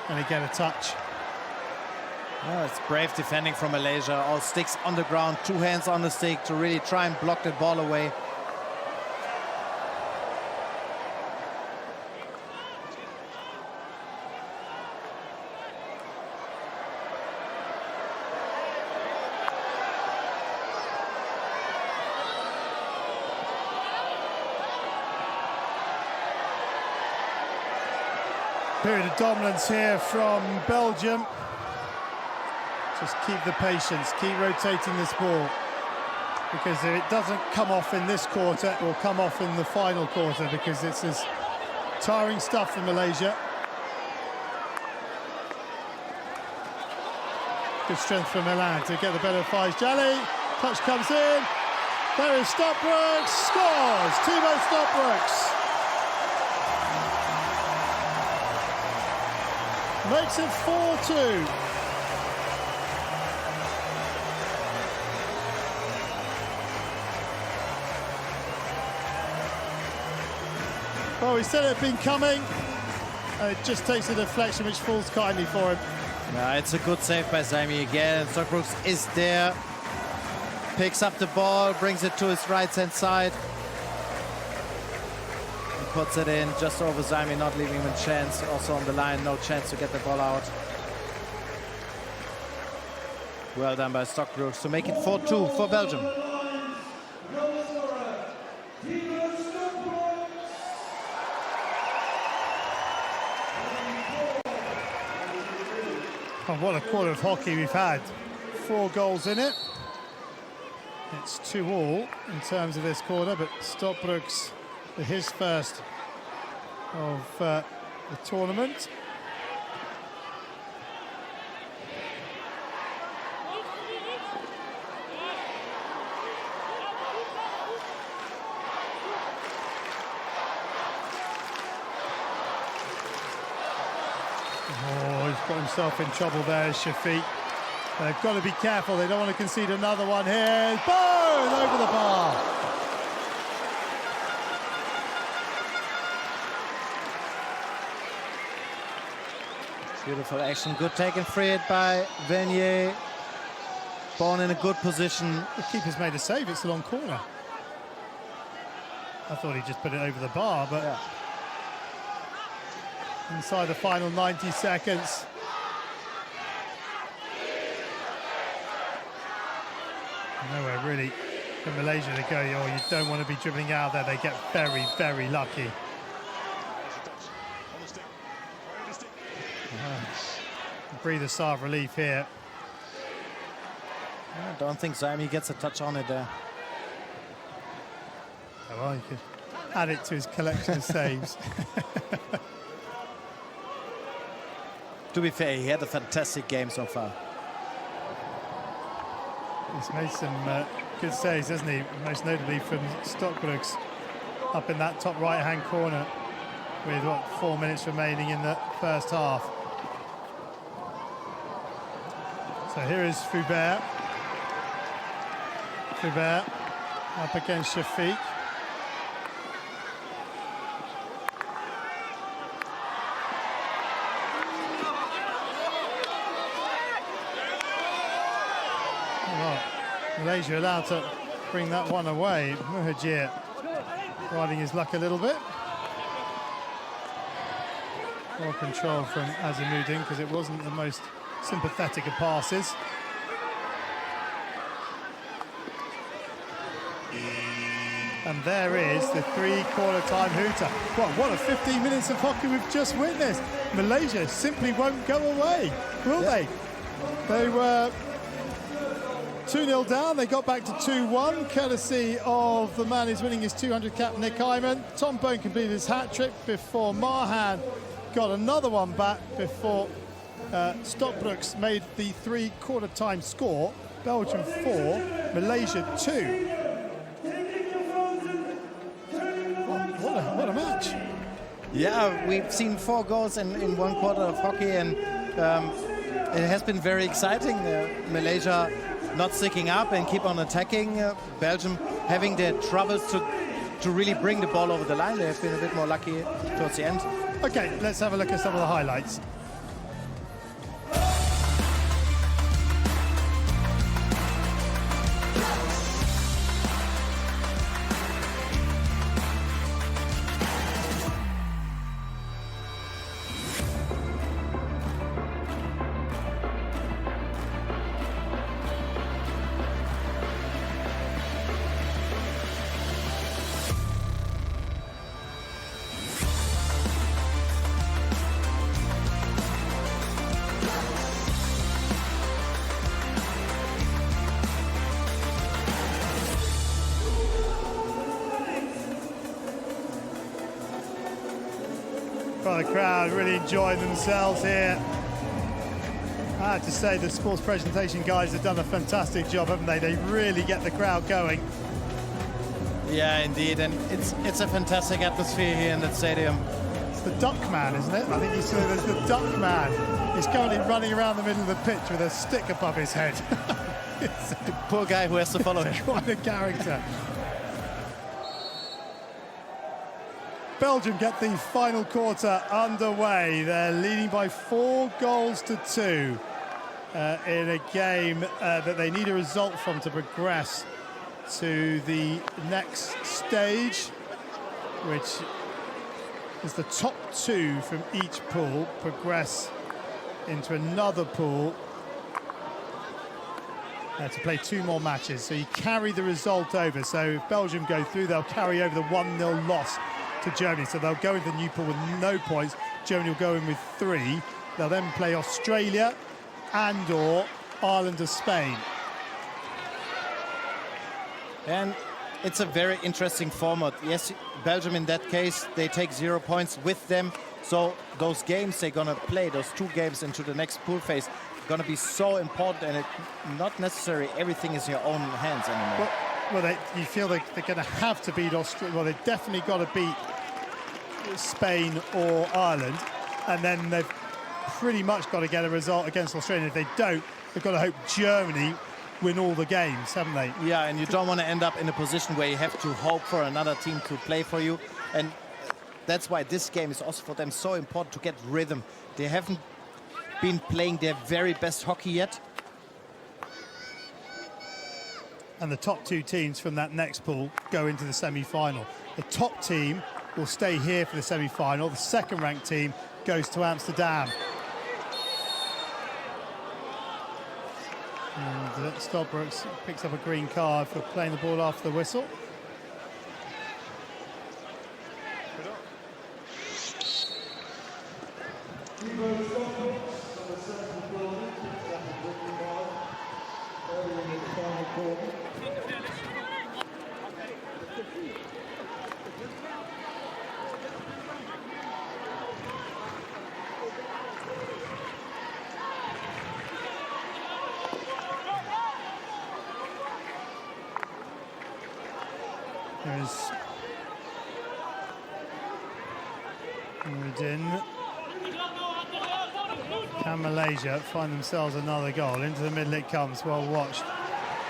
and get a touch? Oh, it's brave defending from Malaysia. All sticks on the ground, 2 hands on the stick to really try and block that ball away. Period of dominance here from Belgium. Just keep the patience, keep rotating this ball, because if it doesn't come off in this quarter, it will come off in the final quarter, because it's this tiring stuff for Malaysia. Good strength from Milan to get the better of Faiz Jali. Touch comes in. There is Stopbrooks, scores! Timo Stopbrooks makes it 4-2. Well, we said it had been coming. It just takes a deflection which falls kindly for him. Yeah, it's a good save by Zaimi again. Stopbrooks is there. Picks up the ball, brings it to his right-hand side. He puts it in just over Zaimi, not leaving him a chance. Also on the line, no chance to get the ball out. Well done by Stopbrooks to make it 4-2 for Belgium. Oh, what a quarter of hockey we've had. 4 goals in it. It's 2-2 in terms of this quarter, but Stopbrooks for his first of the tournament. Oh, he's got himself in trouble there, Shafiq. They've got to be careful. They don't want to concede another one here. Boom! Over the bar. Beautiful action. Good taken free hit by Venier. Ball in a good position. The keeper's made a save. It's a long corner. I thought he just put it over the bar, but yeah. Inside the final 90 seconds. Nowhere really for Malaysia to go. Oh, you don't want to be dribbling out there. They get very, very lucky. Breathe a sigh of relief here. I don't think Zaimi gets a touch on it there. Oh, well, you could add it to his collection of saves. To be fair, he had a fantastic game so far. He's made some good saves, hasn't he? Most notably from Stopbrooks up in that top right-hand corner with, what, 4 minutes remaining in the first half. So here is Foubert. Foubert up against Shafiq. Malaysia allowed to bring that one away. Muhajir riding his luck a little bit. More control from Azimuddin because it wasn't the most sympathetic of passes. And there is the 3/4 time hooter. Well, what a 15 minutes of hockey we've just witnessed. Malaysia simply won't go away, will they? They were 2-0 down, they got back to 2-1, courtesy of the man who's winning his 200 cap, Nick Hyman. Tom Bone completed his hat-trick before Mahan got another one back before Stopbrooks made the 3/4 time score. Belgium 4, Malaysia 2. Yeah, we've seen 4 goals in one quarter of hockey, and it has been very exciting. Malaysia not sticking up and keep on attacking. Belgium having their troubles to really bring the ball over the line. They have been a bit more lucky towards the end. Okay, let's have a look at some of the highlights. Well, the crowd really enjoying themselves here. I have to say the sports presentation guys have done a fantastic job, haven't they? They really get the crowd going. Yeah, indeed, and it's a fantastic atmosphere here in the stadium. It's the duck man, isn't it? I think you see there's the duck man. He's currently running around the middle of the pitch with a stick above his head. It's the poor guy who has to follow him. Quite a character. Belgium get the final quarter underway. They're leading by 4 goals to 2 in a game that they need a result from to progress to the next stage, which is the top 2 from each pool progress into another pool to play 2 more matches. So you carry the result over. So if Belgium go through, they'll carry over the 1-0 loss to Germany, so they'll go into the new pool with no points. Germany will go in with 3. They'll then play Australia and/or Ireland or Spain. And it's a very interesting format. Yes, Belgium in that case, they take 0 points with them. So those games they're gonna play, those 2 games into the next pool phase, gonna be so important, and not necessarily everything is in your own hands anymore. Well, you feel they're going to have to beat Australia. Well, they've definitely got to beat Spain or Ireland, and then they've pretty much got to get a result against Australia. If they don't, they've got to hope Germany win all the games, haven't they? Yeah, and you don't want to end up in a position where you have to hope for another team to play for you. And that's why this game is also for them so important to get rhythm. They haven't been playing their very best hockey yet. And the top 2 teams from that next pool go into the semi-final. The top team will stay here for the semi-final. The second-ranked team goes to Amsterdam. And Stolbrooks picks up a green card for playing the ball after the whistle. There's Nuruddin. Can Malaysia find themselves another goal? Into the middle it comes, well watched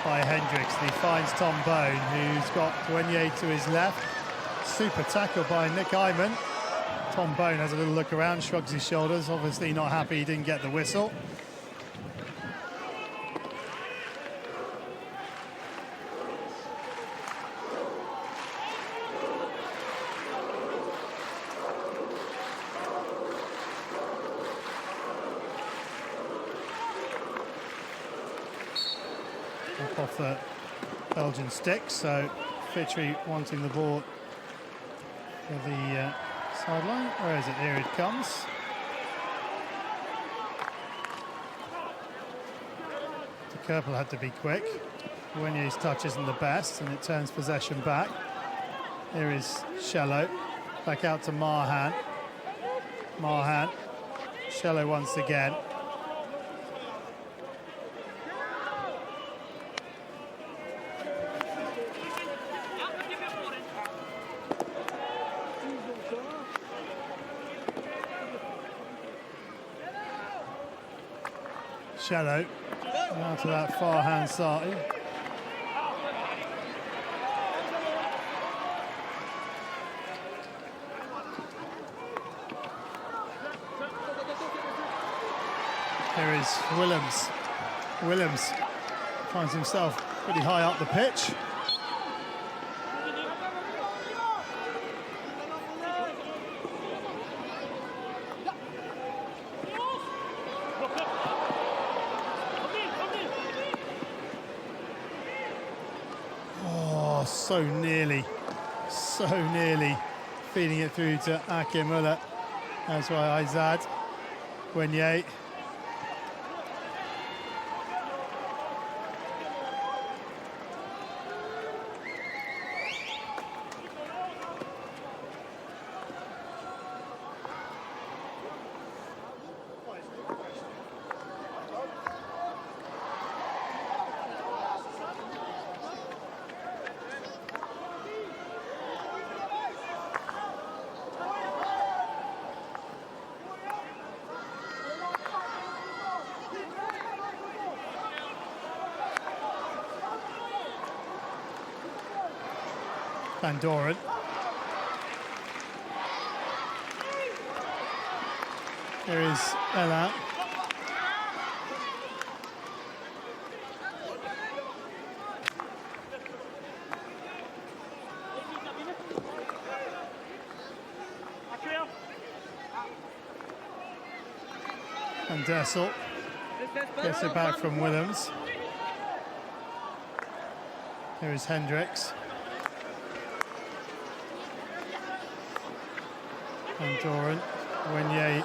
by Hendricks. And he finds Tom Bone, who's got Duenye to his left. Super tackle by Nick Iman. Tom Bone has a little look around, shrugs his shoulders, obviously not happy he didn't get the whistle. Off the Belgian stick, so Fitri wanting the ball for the sideline. Where is it? Here it comes. De Kerpel had to be quick. Duenye's touch isn't the best, and it turns possession back. Here is Shello, back out to Marhan. Marhan, Shello once again. Shello now to that far hand side. Here is Willems. Willems finds himself pretty high up the pitch. Oh, so nearly feeding it through to Akim Muller. That's why Izad Wenye. Van Doren. Here is Ella. And Dessel gets it back from Willems. Here is Hendricks. Van Doren, Wenye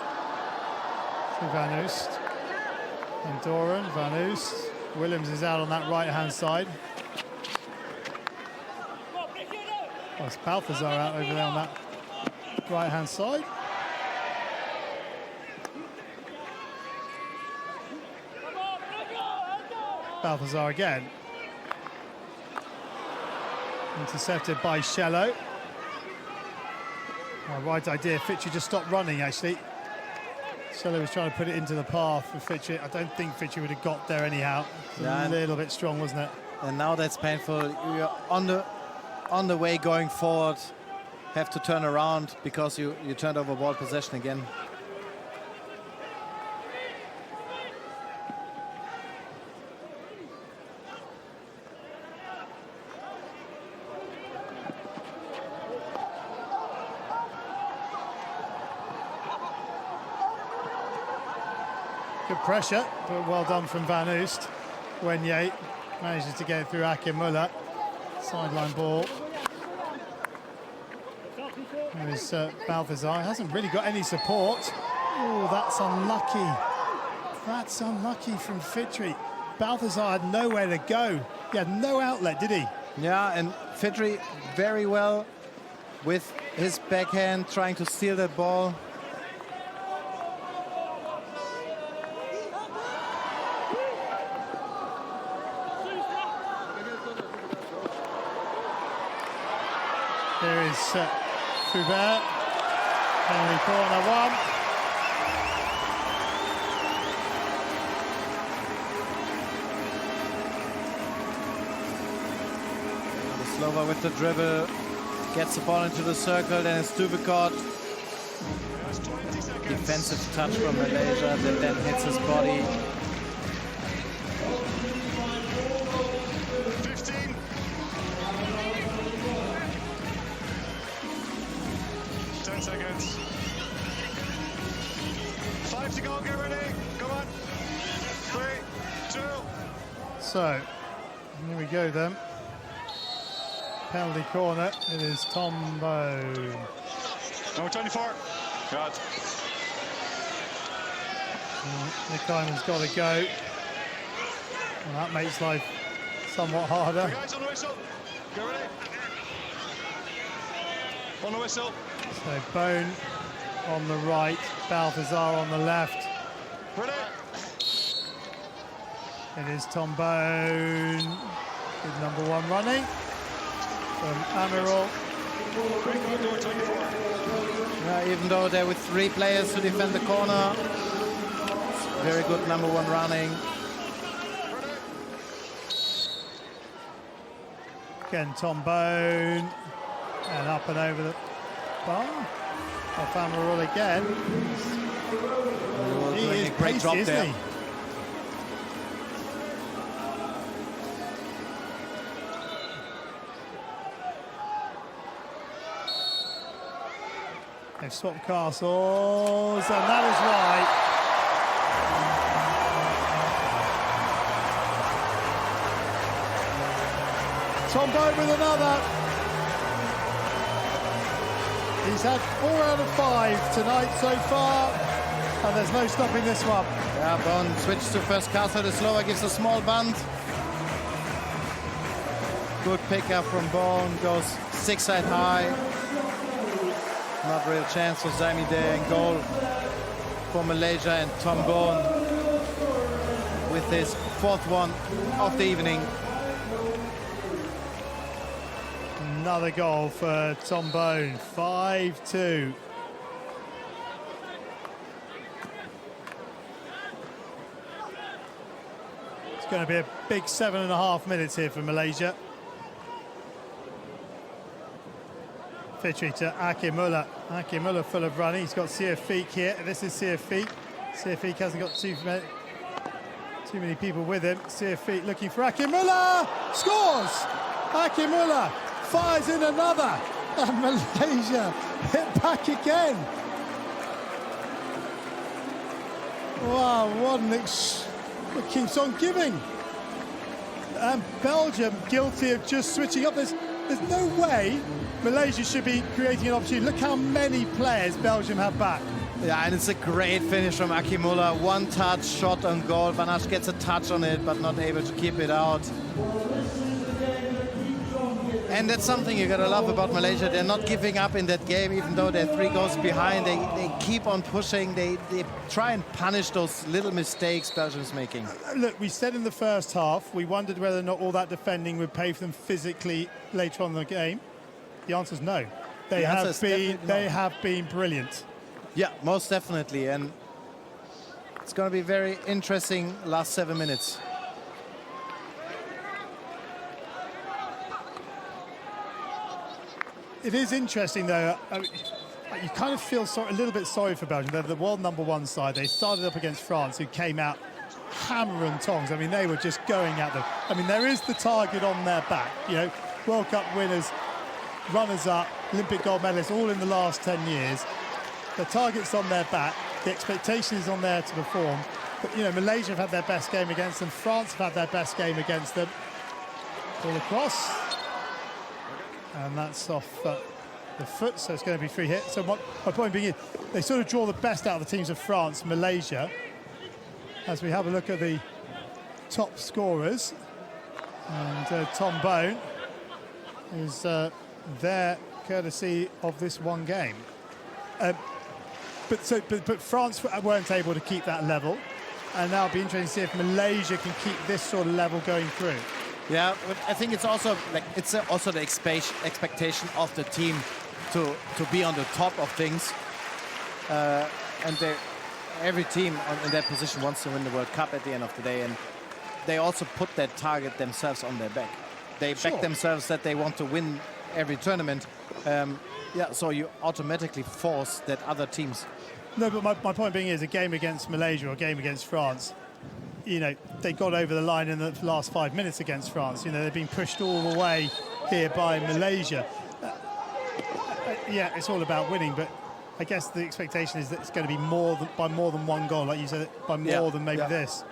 to Van Oost. Van Doren, Van Oost. Willems is out on that right-hand side. Oh, it's Balthazar out over there on that right-hand side. Balthazar again. Intercepted by Shello. Oh, right idea. Fitchy just stopped running, actually. Shello was trying to put it into the path for Fitchy. I don't think Fitchy would have got there anyhow. A little bit strong, wasn't it? And now that's painful. You're on the way going forward. Have to turn around because you turned over ball possession again. Good pressure, but well done from Van Oost. Wenye manages to get it through Akim Muller. Sideline ball. There's Balthazar. Hasn't really got any support. Oh, that's unlucky. That's unlucky from Fitri. Balthazar had nowhere to go. He had no outlet, did he? Yeah, and Fitri very well with his backhand trying to steal that ball. Here is Foubert, penalty corner one. Slova with the dribble, gets the ball into the circle, then it's Duvekot. Defensive touch from Malaysia that then hits his body. 10 seconds. 5 to go, get ready. Come on. 3, 2. So, here we go then. Penalty corner, it is Tombo. Number 24. God. Nick Hyman's got to go. Well, that makes life somewhat harder. Guys on the whistle. Get ready. On the whistle. So Bone on the right, Balthazar on the left. Ready. It is Tom Bone with number 1 running from Amiral. Yeah, even though there were 3 players to defend the corner, very good number 1 running. Again, Tom Bone. And up and over the bar. Alfamarul again. He is a great pacey, drop isn't there. he? They've swapped castles, and that is right. Tom Bone with another. He's had 4 out of 5 tonight so far, and there's no stopping this one. Yeah, Bone switches to first castle. The slower gives a small bunt. Good pickup from Bone. Goes 6-side high. Not real chance for Zaimi there, and goal for Malaysia, and Tom Bone with his 4th one of the evening. Another goal for Tom Bone, 5-2. It's going to be a big 7.5 minutes here for Malaysia. Fitri to Akimullah. Akimullah full of running. He's got Siafik here. This is Siafik. Siafik hasn't got too many people with him. Siafik looking for Akimullah. Scores! Akimullah fires in another. And Malaysia hit back again. Wow, what an it keeps on giving. And Belgium guilty of just switching up. There's no way Malaysia should be creating an opportunity. Look how many players Belgium have back. Yeah, and it's a great finish from Akimullah. One touch shot on goal. Vanash gets a touch on it, but not able to keep it out. And that's something you gotta love about Malaysia. They're not giving up in that game, even though they're 3 goals behind. They keep on pushing. They try and punish those little mistakes Belgium's making. Look, we said in the first half, we wondered whether or not all that defending would pay for them physically later on in the game. The answer is no. They have been brilliant. Yeah, most definitely. And it's going to be very interesting last 7 minutes. It is interesting, though. You kind of feel a little bit sorry for Belgium. They're the world #1 side. They started up against France, who came out hammer and tongs. I mean, they were just going at them. I mean, there is the target on their back. You know, World Cup winners, runners-up, Olympic gold medalists, all in the last 10 years. The target's on their back. The expectation is on there to perform. But, you know, Malaysia have had their best game against them. France have had their best game against them. All across. And that's off the foot, so it's going to be free hit. So my point being is, they sort of draw the best out of the teams of France, Malaysia. As we have a look at the top scorers. And Tom Bone is there courtesy of this one game. But France weren't able to keep that level. And now it'll be interesting to see if Malaysia can keep this sort of level going through. Yeah, but I think it's also also the expectation of the team to be on the top of things, and every team in that position wants to win the World Cup at the end of the day, and they also put that target themselves on their back. They back themselves that they want to win every tournament. Yeah, so you automatically force that other teams. No, but my point being is, a game against Malaysia or a game against France, you know, they got over the line in the last 5 minutes against France. You know, they've been pushed all the way here by Malaysia. Yeah, it's all about winning, but I guess the expectation is that it's going to be by more than one goal, like you said, by more than maybe this.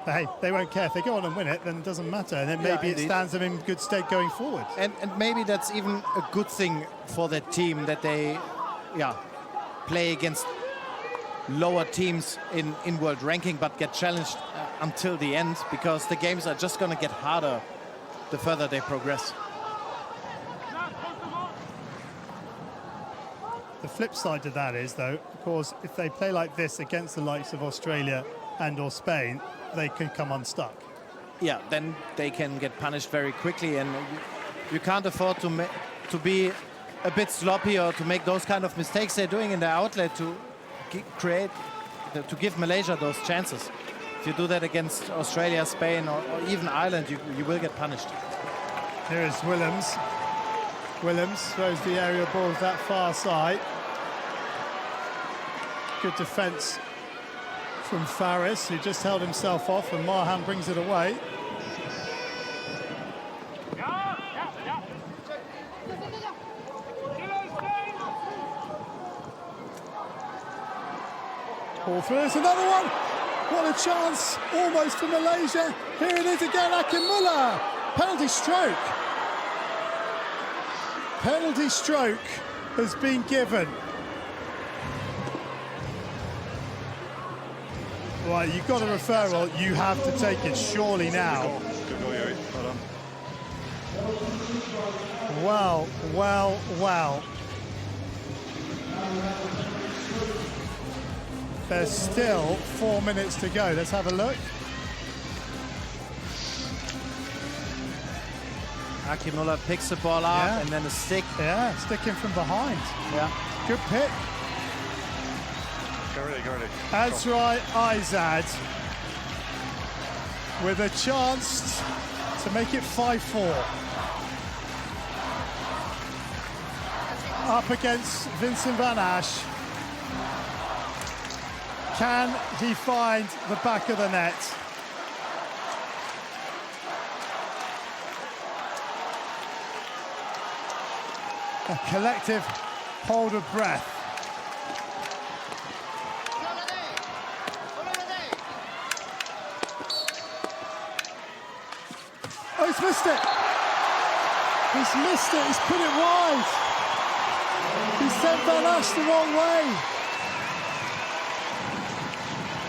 But hey, they won't care. If they go on and win it, then it doesn't matter. And then maybe it stands them in good stead going forward. And maybe that's even a good thing for that team, that they play against lower teams in world ranking, but get challenged until the end, because the games are just going to get harder the further they progress. The flip side to that is, though, of course, if they play like this against the likes of Australia and or Spain, they can come unstuck. Yeah, then they can get punished very quickly, and you can't afford to be a bit sloppy or to make those kind of mistakes they're doing in the outlet to give Malaysia those chances. If you do that against Australia, Spain, or even Ireland, you will get punished. Here is Willems. Willems throws the aerial balls that far side. Good defence from Faris, who just held himself off, and Marhan brings it away. Ball through, it's another one. What a chance, almost for Malaysia. Here it is again, Akimullah. Penalty stroke. Penalty stroke has been given. Right, you've got a referral, you have to take it, surely now. Good goal, Yuri. Well, Well done. well, well. There's still 4 minutes to go. Let's have a look. Akimullah picks the ball up and then a stick. Yeah, sticking from behind. Yeah. Good pick. Go ready. Azrai Izad with a chance to make it 5-4. Up against Vincent van Asch. Can he find the back of the net? A collective hold of breath. Oh, he's missed it. He's missed it. He's put it wide. He sent Van Asch the wrong way.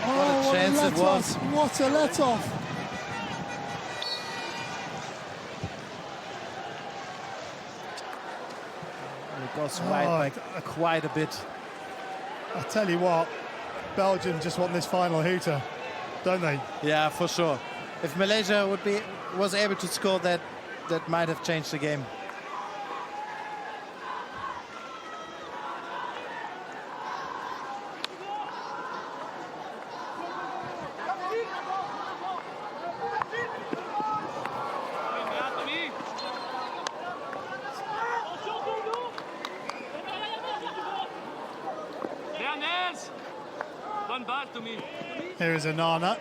What a chance it was. What a let-off. It goes wide by quite a bit. I tell you what, Belgium just want this final hooter, don't they? Yeah, for sure. If Malaysia was able to score that might have changed the game. Here is Anana.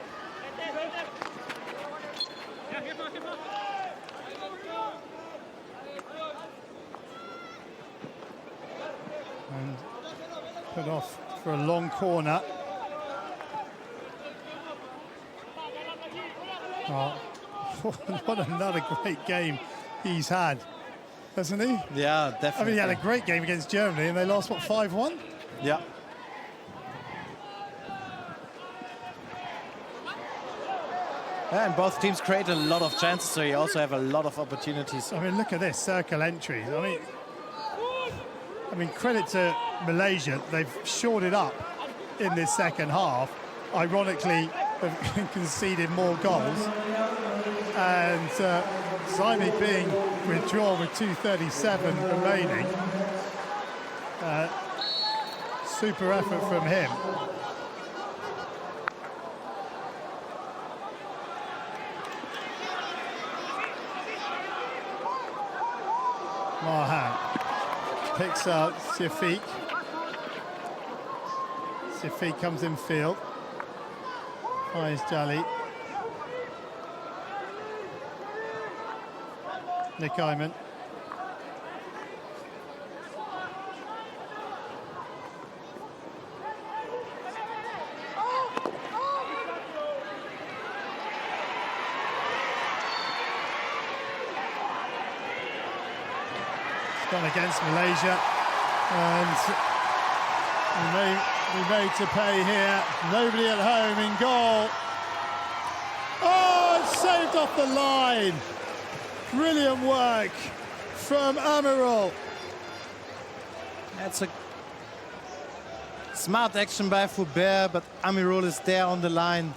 And put off for a long corner. Oh, what another great game he's had, hasn't he? Yeah, definitely. I mean, he had a great game against Germany and they lost, what, 5-1? Yeah. Yeah, and both teams create a lot of chances, so you also have a lot of opportunities. I mean, look at this, circle entries. I mean, credit to Malaysia. They've shored it up in this second half. Ironically, have conceded more goals. And Zaimi being withdrawn with 2:37 remaining. Super effort from him. Marhan picks out Siafiq. Siafiq comes in field. Finds Jali. Nick Ayman. Gone against Malaysia, and we may be made to pay here. Nobody at home in goal. Oh, it's saved off the line. Brilliant work from Amirul. That's a smart action by Foubert, but Amirul is there on the line.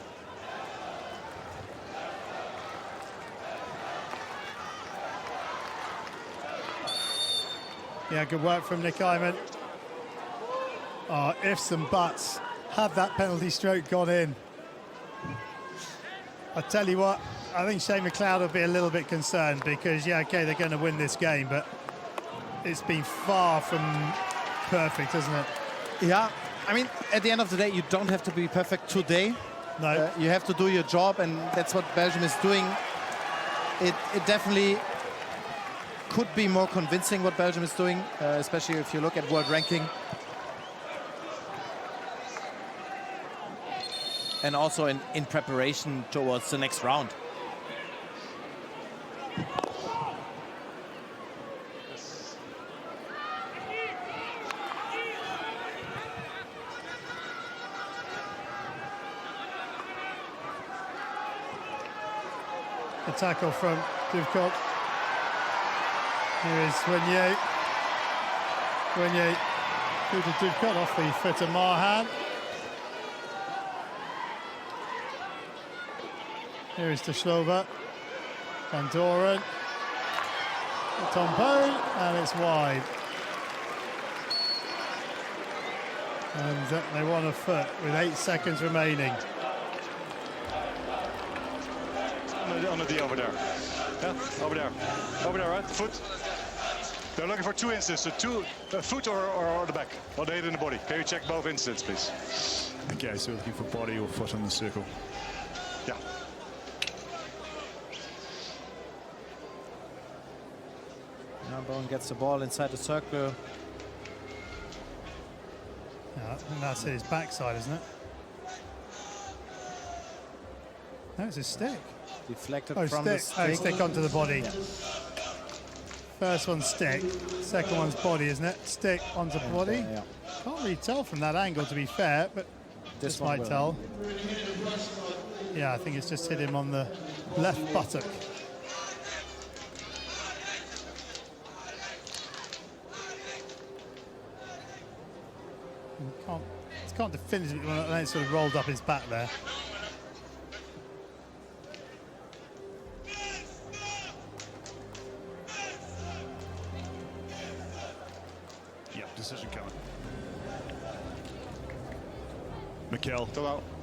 Yeah, good work from Nick Ayman. Oh, ifs and buts. Had that penalty stroke gone in, I tell you what, I think Shane McLeod will be a little bit concerned because, yeah, okay, they're going to win this game, but it's been far from perfect, isn't it? Yeah, I mean, at the end of the day, you don't have to be perfect today. No. You have to do your job, and that's what Belgium is doing. It definitely could be more convincing what Belgium is doing, especially if you look at world ranking. And also in preparation towards the next round. The tackle from Duvkot. Here is Wenier. Wenier through to Duvkot off the foot of Marhan. Here is De Slover. Van Doren. Tom Bone, and it's wide. And they want a foot with 8 seconds remaining. On the D over there. Yeah, over there. Over there, right? Foot. They're looking for 2 instances, a foot or the back, or the head and the body. Can you check both instances, please? Okay, so we're looking for body or foot in the circle. Yeah. Now Bone gets the ball inside the circle. Yeah, I think that's his backside, isn't it? No, it's a stick. Deflected Oh, from stick. the stick. Oh, stick onto the body. Yeah. First one's stick, second one's body, isn't it? Stick onto body. Yeah. Can't really tell from that angle, to be fair, but this one might will. tell. Yeah, I think it's just hit him on the left buttock. Can't definitively, well, it sort of rolled up his back there. Yep, decision coming. Mikel,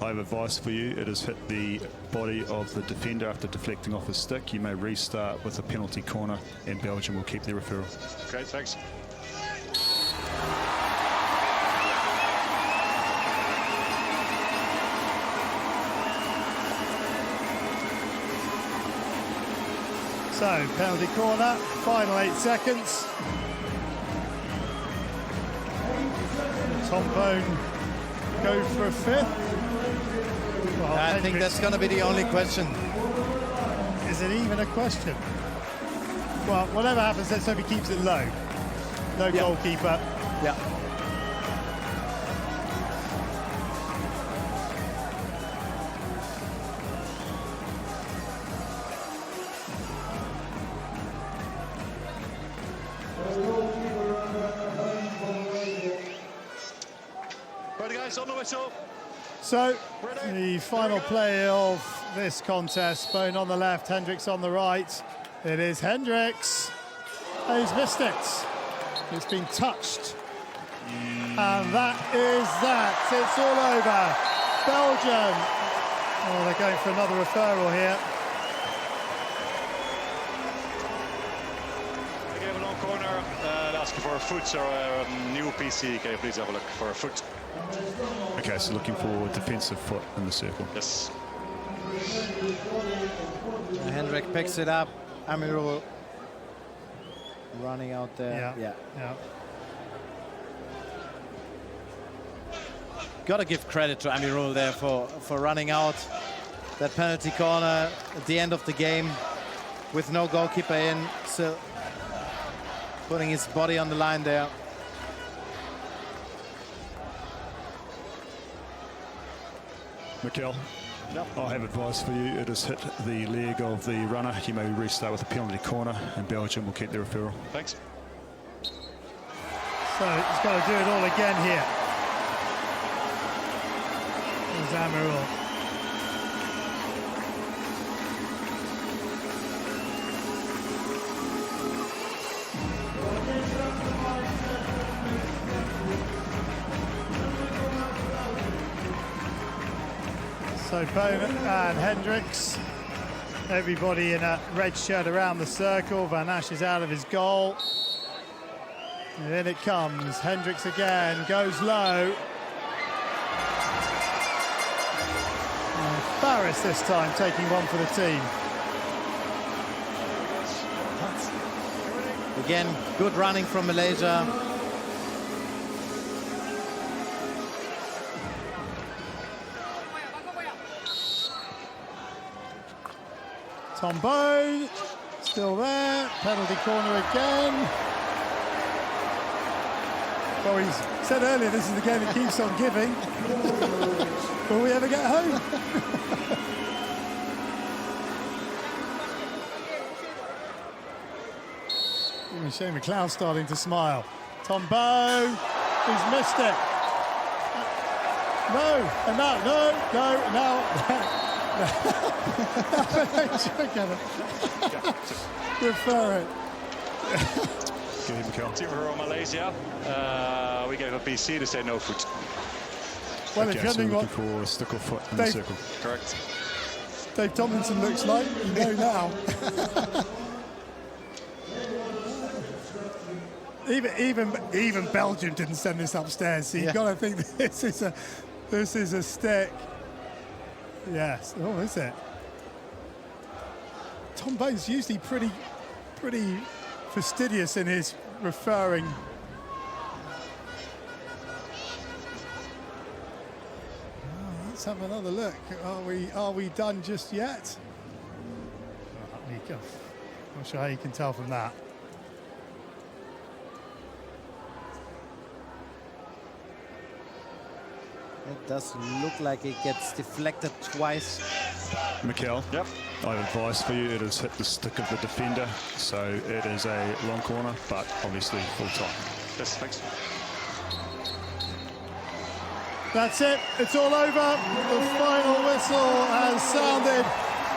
I have advice for you. It has hit the body of the defender after deflecting off his stick. You may restart with a penalty corner, and Belgium will keep their referral. Okay, thanks. So, penalty corner, final 8 seconds. Tom Bone go for a fifth. Well, I think that's going to be the only question. Is it even a question? Well, whatever happens, let's hope he keeps it low. No goalkeeper. Yeah. Ready, guys, on the whistle. So, the final play of this contest, Bone on the left, Hendricks on the right. It is Hendricks. Oh, he's missed it. It's been touched. And that is that. It's all over. Belgium. Oh, they're going for another referral here. I gave a long corner, asking for a foot or a new PC. Can you please have a look for a foot? Okay, so looking for defensive foot in the circle. Yes. Hendrik picks it up. Amirul running out there. Yeah. Got to give credit to Amirul there for running out that penalty corner at the end of the game with no goalkeeper in, still putting his body on the line there. Mikel, I have advice for you. It has hit the leg of the runner. You may restart with a penalty corner, and Belgium will keep their referral. Thanks. So he's got to do it all again here. There's Amirul. So Bone and Hendricks, everybody in a red shirt around the circle. Van Asch is out of his goal. And in it comes. Hendricks again, goes low. And Barris this time taking one for the team. Again, good running from Malaysia. Tom Bone, still there. Penalty corner again. Well, he said earlier this is the game that keeps on giving. Will we ever get home? Shane McLeod starting to smile. Tom Bone, he's missed it. No, and now, no, now. Refer it. Team for Malaysia. We gave a PC to say no foot. Well, if you're wondering what for stick or foot in the circle. Correct. Dave Tomlinson looks like, you know now. Even Belgium didn't send this upstairs. So you've got to think this is a stick. Yes. Oh, is it? Tom Bone's usually pretty fastidious in his referring. Oh, let's have another look. Are we done just yet? Not sure how you can tell from that. It does look like it gets deflected twice. Mikel, yep. I have advice for you. It has hit the stick of the defender, so it is a long corner, but obviously full time. Yes, thanks. That's it. It's all over. The final whistle has sounded,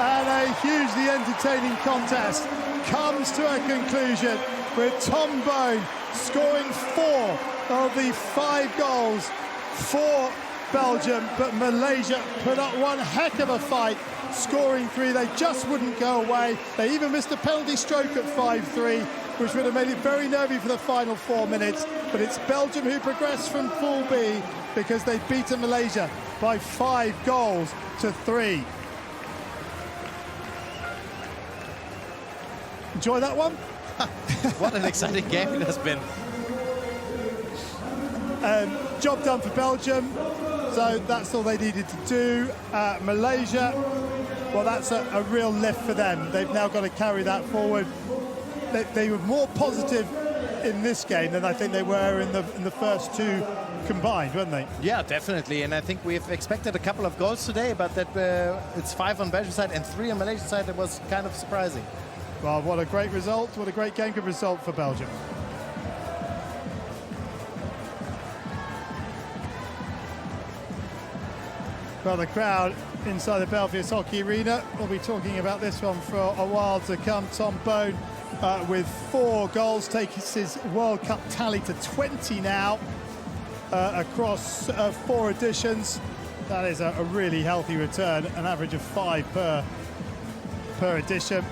and a hugely entertaining contest comes to a conclusion with Tom Bone scoring 4 of the 5 goals for Belgium, but Malaysia put up one heck of a fight, scoring 3. They just wouldn't go away. They even missed a penalty stroke at 5-3, which would have made it very nervy for the final 4 minutes. But it's Belgium who progressed from Pool B because they've beaten Malaysia by 5-3. Enjoy that one? What an exciting game it has been. Job done for Belgium, so that's all they needed to do. Malaysia, well, that's a real lift for them. They've now got to carry that forward. They were more positive in this game than I think they were in the first 2 combined, weren't they? Yeah, definitely, and I think we've expected a couple of goals today, but that it's 5 on Belgian side and 3 on Malaysian side. It was kind of surprising. Well, what a great result, what a great game, good result for Belgium. Well, the crowd inside the Belfius Hockey Arena will be talking about this one for a while to come. Tom Bone with 4 goals takes his World Cup tally to 20 now across 4 editions. That is a really healthy return, an average of 5 per edition.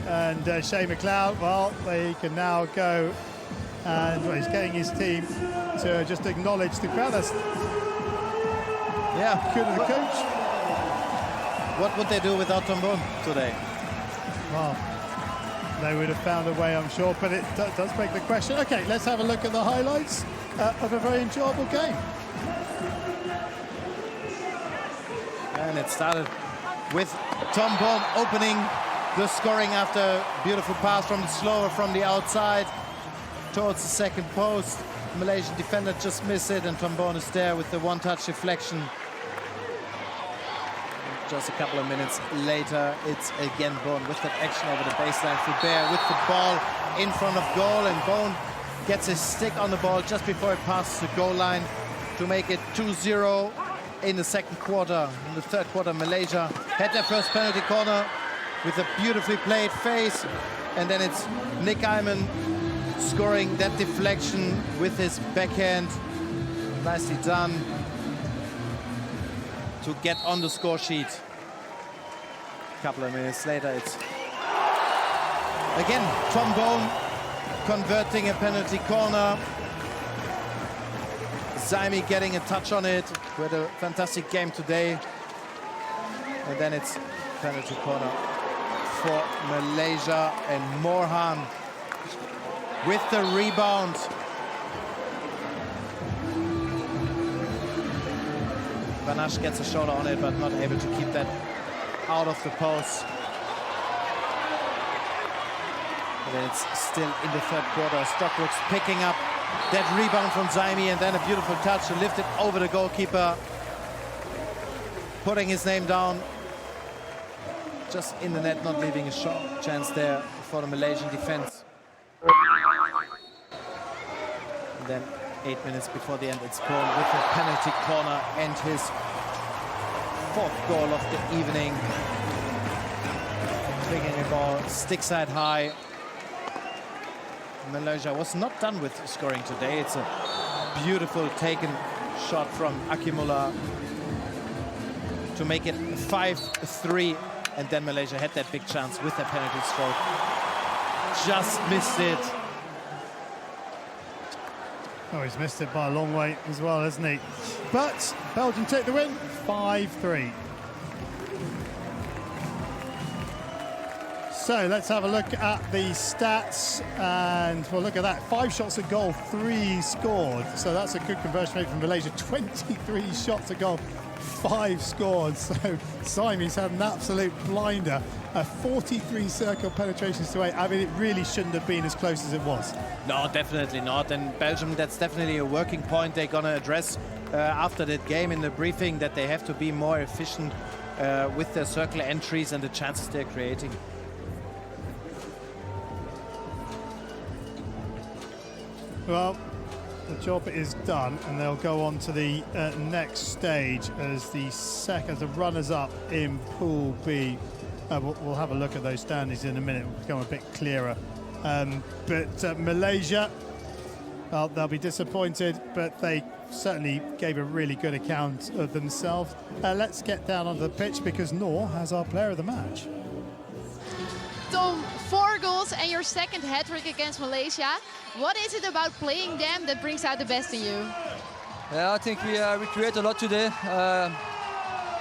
And Shane McLeod, well, they can now go and he's getting his team to just acknowledge the crowd. That's good of the coach. What would they do without Tom Bone today? Well, they would have found a way, I'm sure, but it does beg the question. Okay, let's have a look at the highlights of a very enjoyable game. And it started with Tom Bone opening the scoring after a beautiful pass from the slower from the outside towards the second post. The Malaysian defender just missed it, and Tom Bone is there with the one-touch deflection. Just a couple of minutes later, it's again Bone with that action over the baseline. Foubert with the ball in front of goal, and Bone gets his stick on the ball just before it passes the goal line to make it 2-0 in the second quarter. In the third quarter, Malaysia had their first penalty corner with a beautifully played face, and then it's Nick Iman scoring that deflection with his backhand. Nicely done. to get on the score sheet. A couple of minutes later, it's again Tom Bone converting a penalty corner. Zaimi getting a touch on it with a fantastic game today. And then it's penalty corner for Malaysia, and Morhan with the rebound. Vanash gets a shoulder on it, but not able to keep that out of the post. And then it's still in the third quarter. Stockbrook's picking up that rebound from Zaimi, and then a beautiful touch to lift it over the goalkeeper, putting his name down. Just in the net, not leaving a shot chance there for the Malaysian defense. And then 8 minutes before the end, it's Bone with a penalty corner and his fourth goal of the evening. Taking a ball stick side high. Malaysia was not done with scoring today. It's a beautiful taken shot from Akimullah to make it 5-3. And then Malaysia had that big chance with that penalty stroke. Just missed it. Oh, he's missed it by a long way as well, hasn't he? But Belgium take the win, 5-3. So let's have a look at the stats, and we'll look at that. 5 shots at goal, 3 scored. So that's a good conversion rate from Malaysia. 23 shots at goal, 5 scored. So Zaimi's had an absolute blinder. A 43 circle penetrations to 8. I mean, it really shouldn't have been as close as it was. No, definitely not. And Belgium, that's definitely a working point they're going to address after that game in the briefing, that they have to be more efficient with their circle entries and the chances they're creating. Well, the job is done, and they'll go on to the next stage as the runners-up in Pool B. We'll have a look at those standings in a minute. It'll become a bit clearer. But Malaysia, well, they'll be disappointed, but they certainly gave a really good account of themselves. Let's get down onto the pitch, because Noor has our player of the match. Tom, 4 goals and your second hat-trick against Malaysia. What is it about playing them that brings out the best in you? Yeah, I think we create a lot today.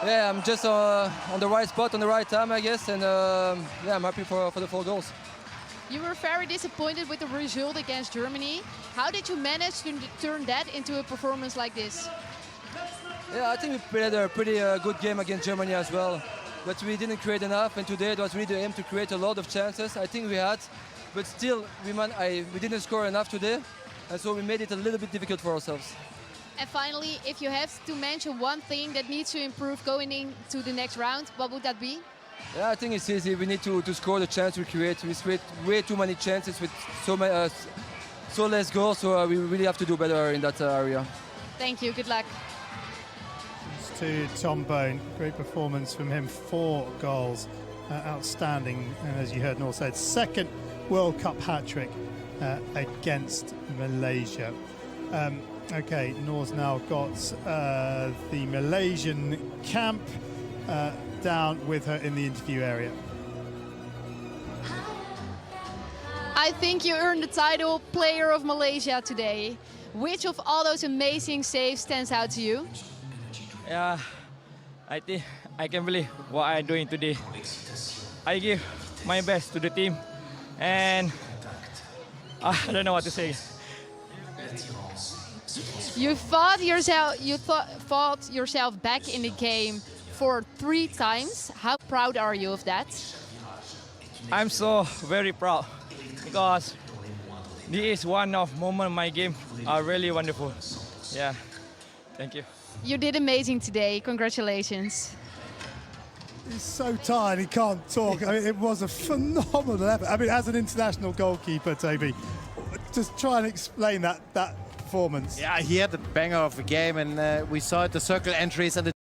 Yeah, I'm just on the right spot, on the right time, I guess, and yeah, I'm happy for the 4 goals. You were very disappointed with the result against Germany. How did you manage to turn that into a performance like this? Yeah, I think we played a pretty good game against Germany as well, but we didn't create enough, and today it was really the aim to create a lot of chances. I think we had, but still we didn't score enough today, and so we made it a little bit difficult for ourselves. And finally, if you have to mention one thing that needs to improve going into the next round, what would that be? Yeah, I think it's easy. We need to score the chance we create. We create way too many chances with so less goals, so we really have to do better in that area. Thank you, good luck. To Tom Bone, great performance from him, 4 goals, outstanding, and as you heard Noor said, second World Cup hat-trick against Malaysia. Okay, Noor's now got the Malaysian camp down with her in the interview area. I think you earned the title Player of Malaysia today. Which of all those amazing saves stands out to you? Yeah, I think I can believe what I'm doing today. I give my best to the team, and I don't know what to say. You fought yourself back in the game for 3 times. How proud are you of that? I'm so very proud because this is one of moments in my game are really wonderful. Yeah, thank you. You did amazing today. Congratulations. He's so tired he can't talk. I mean, it was a phenomenal effort. I mean, as an international goalkeeper, Toby, just try and explain that performance. Yeah, he had the banger of a game, and we saw it, the circle entries and the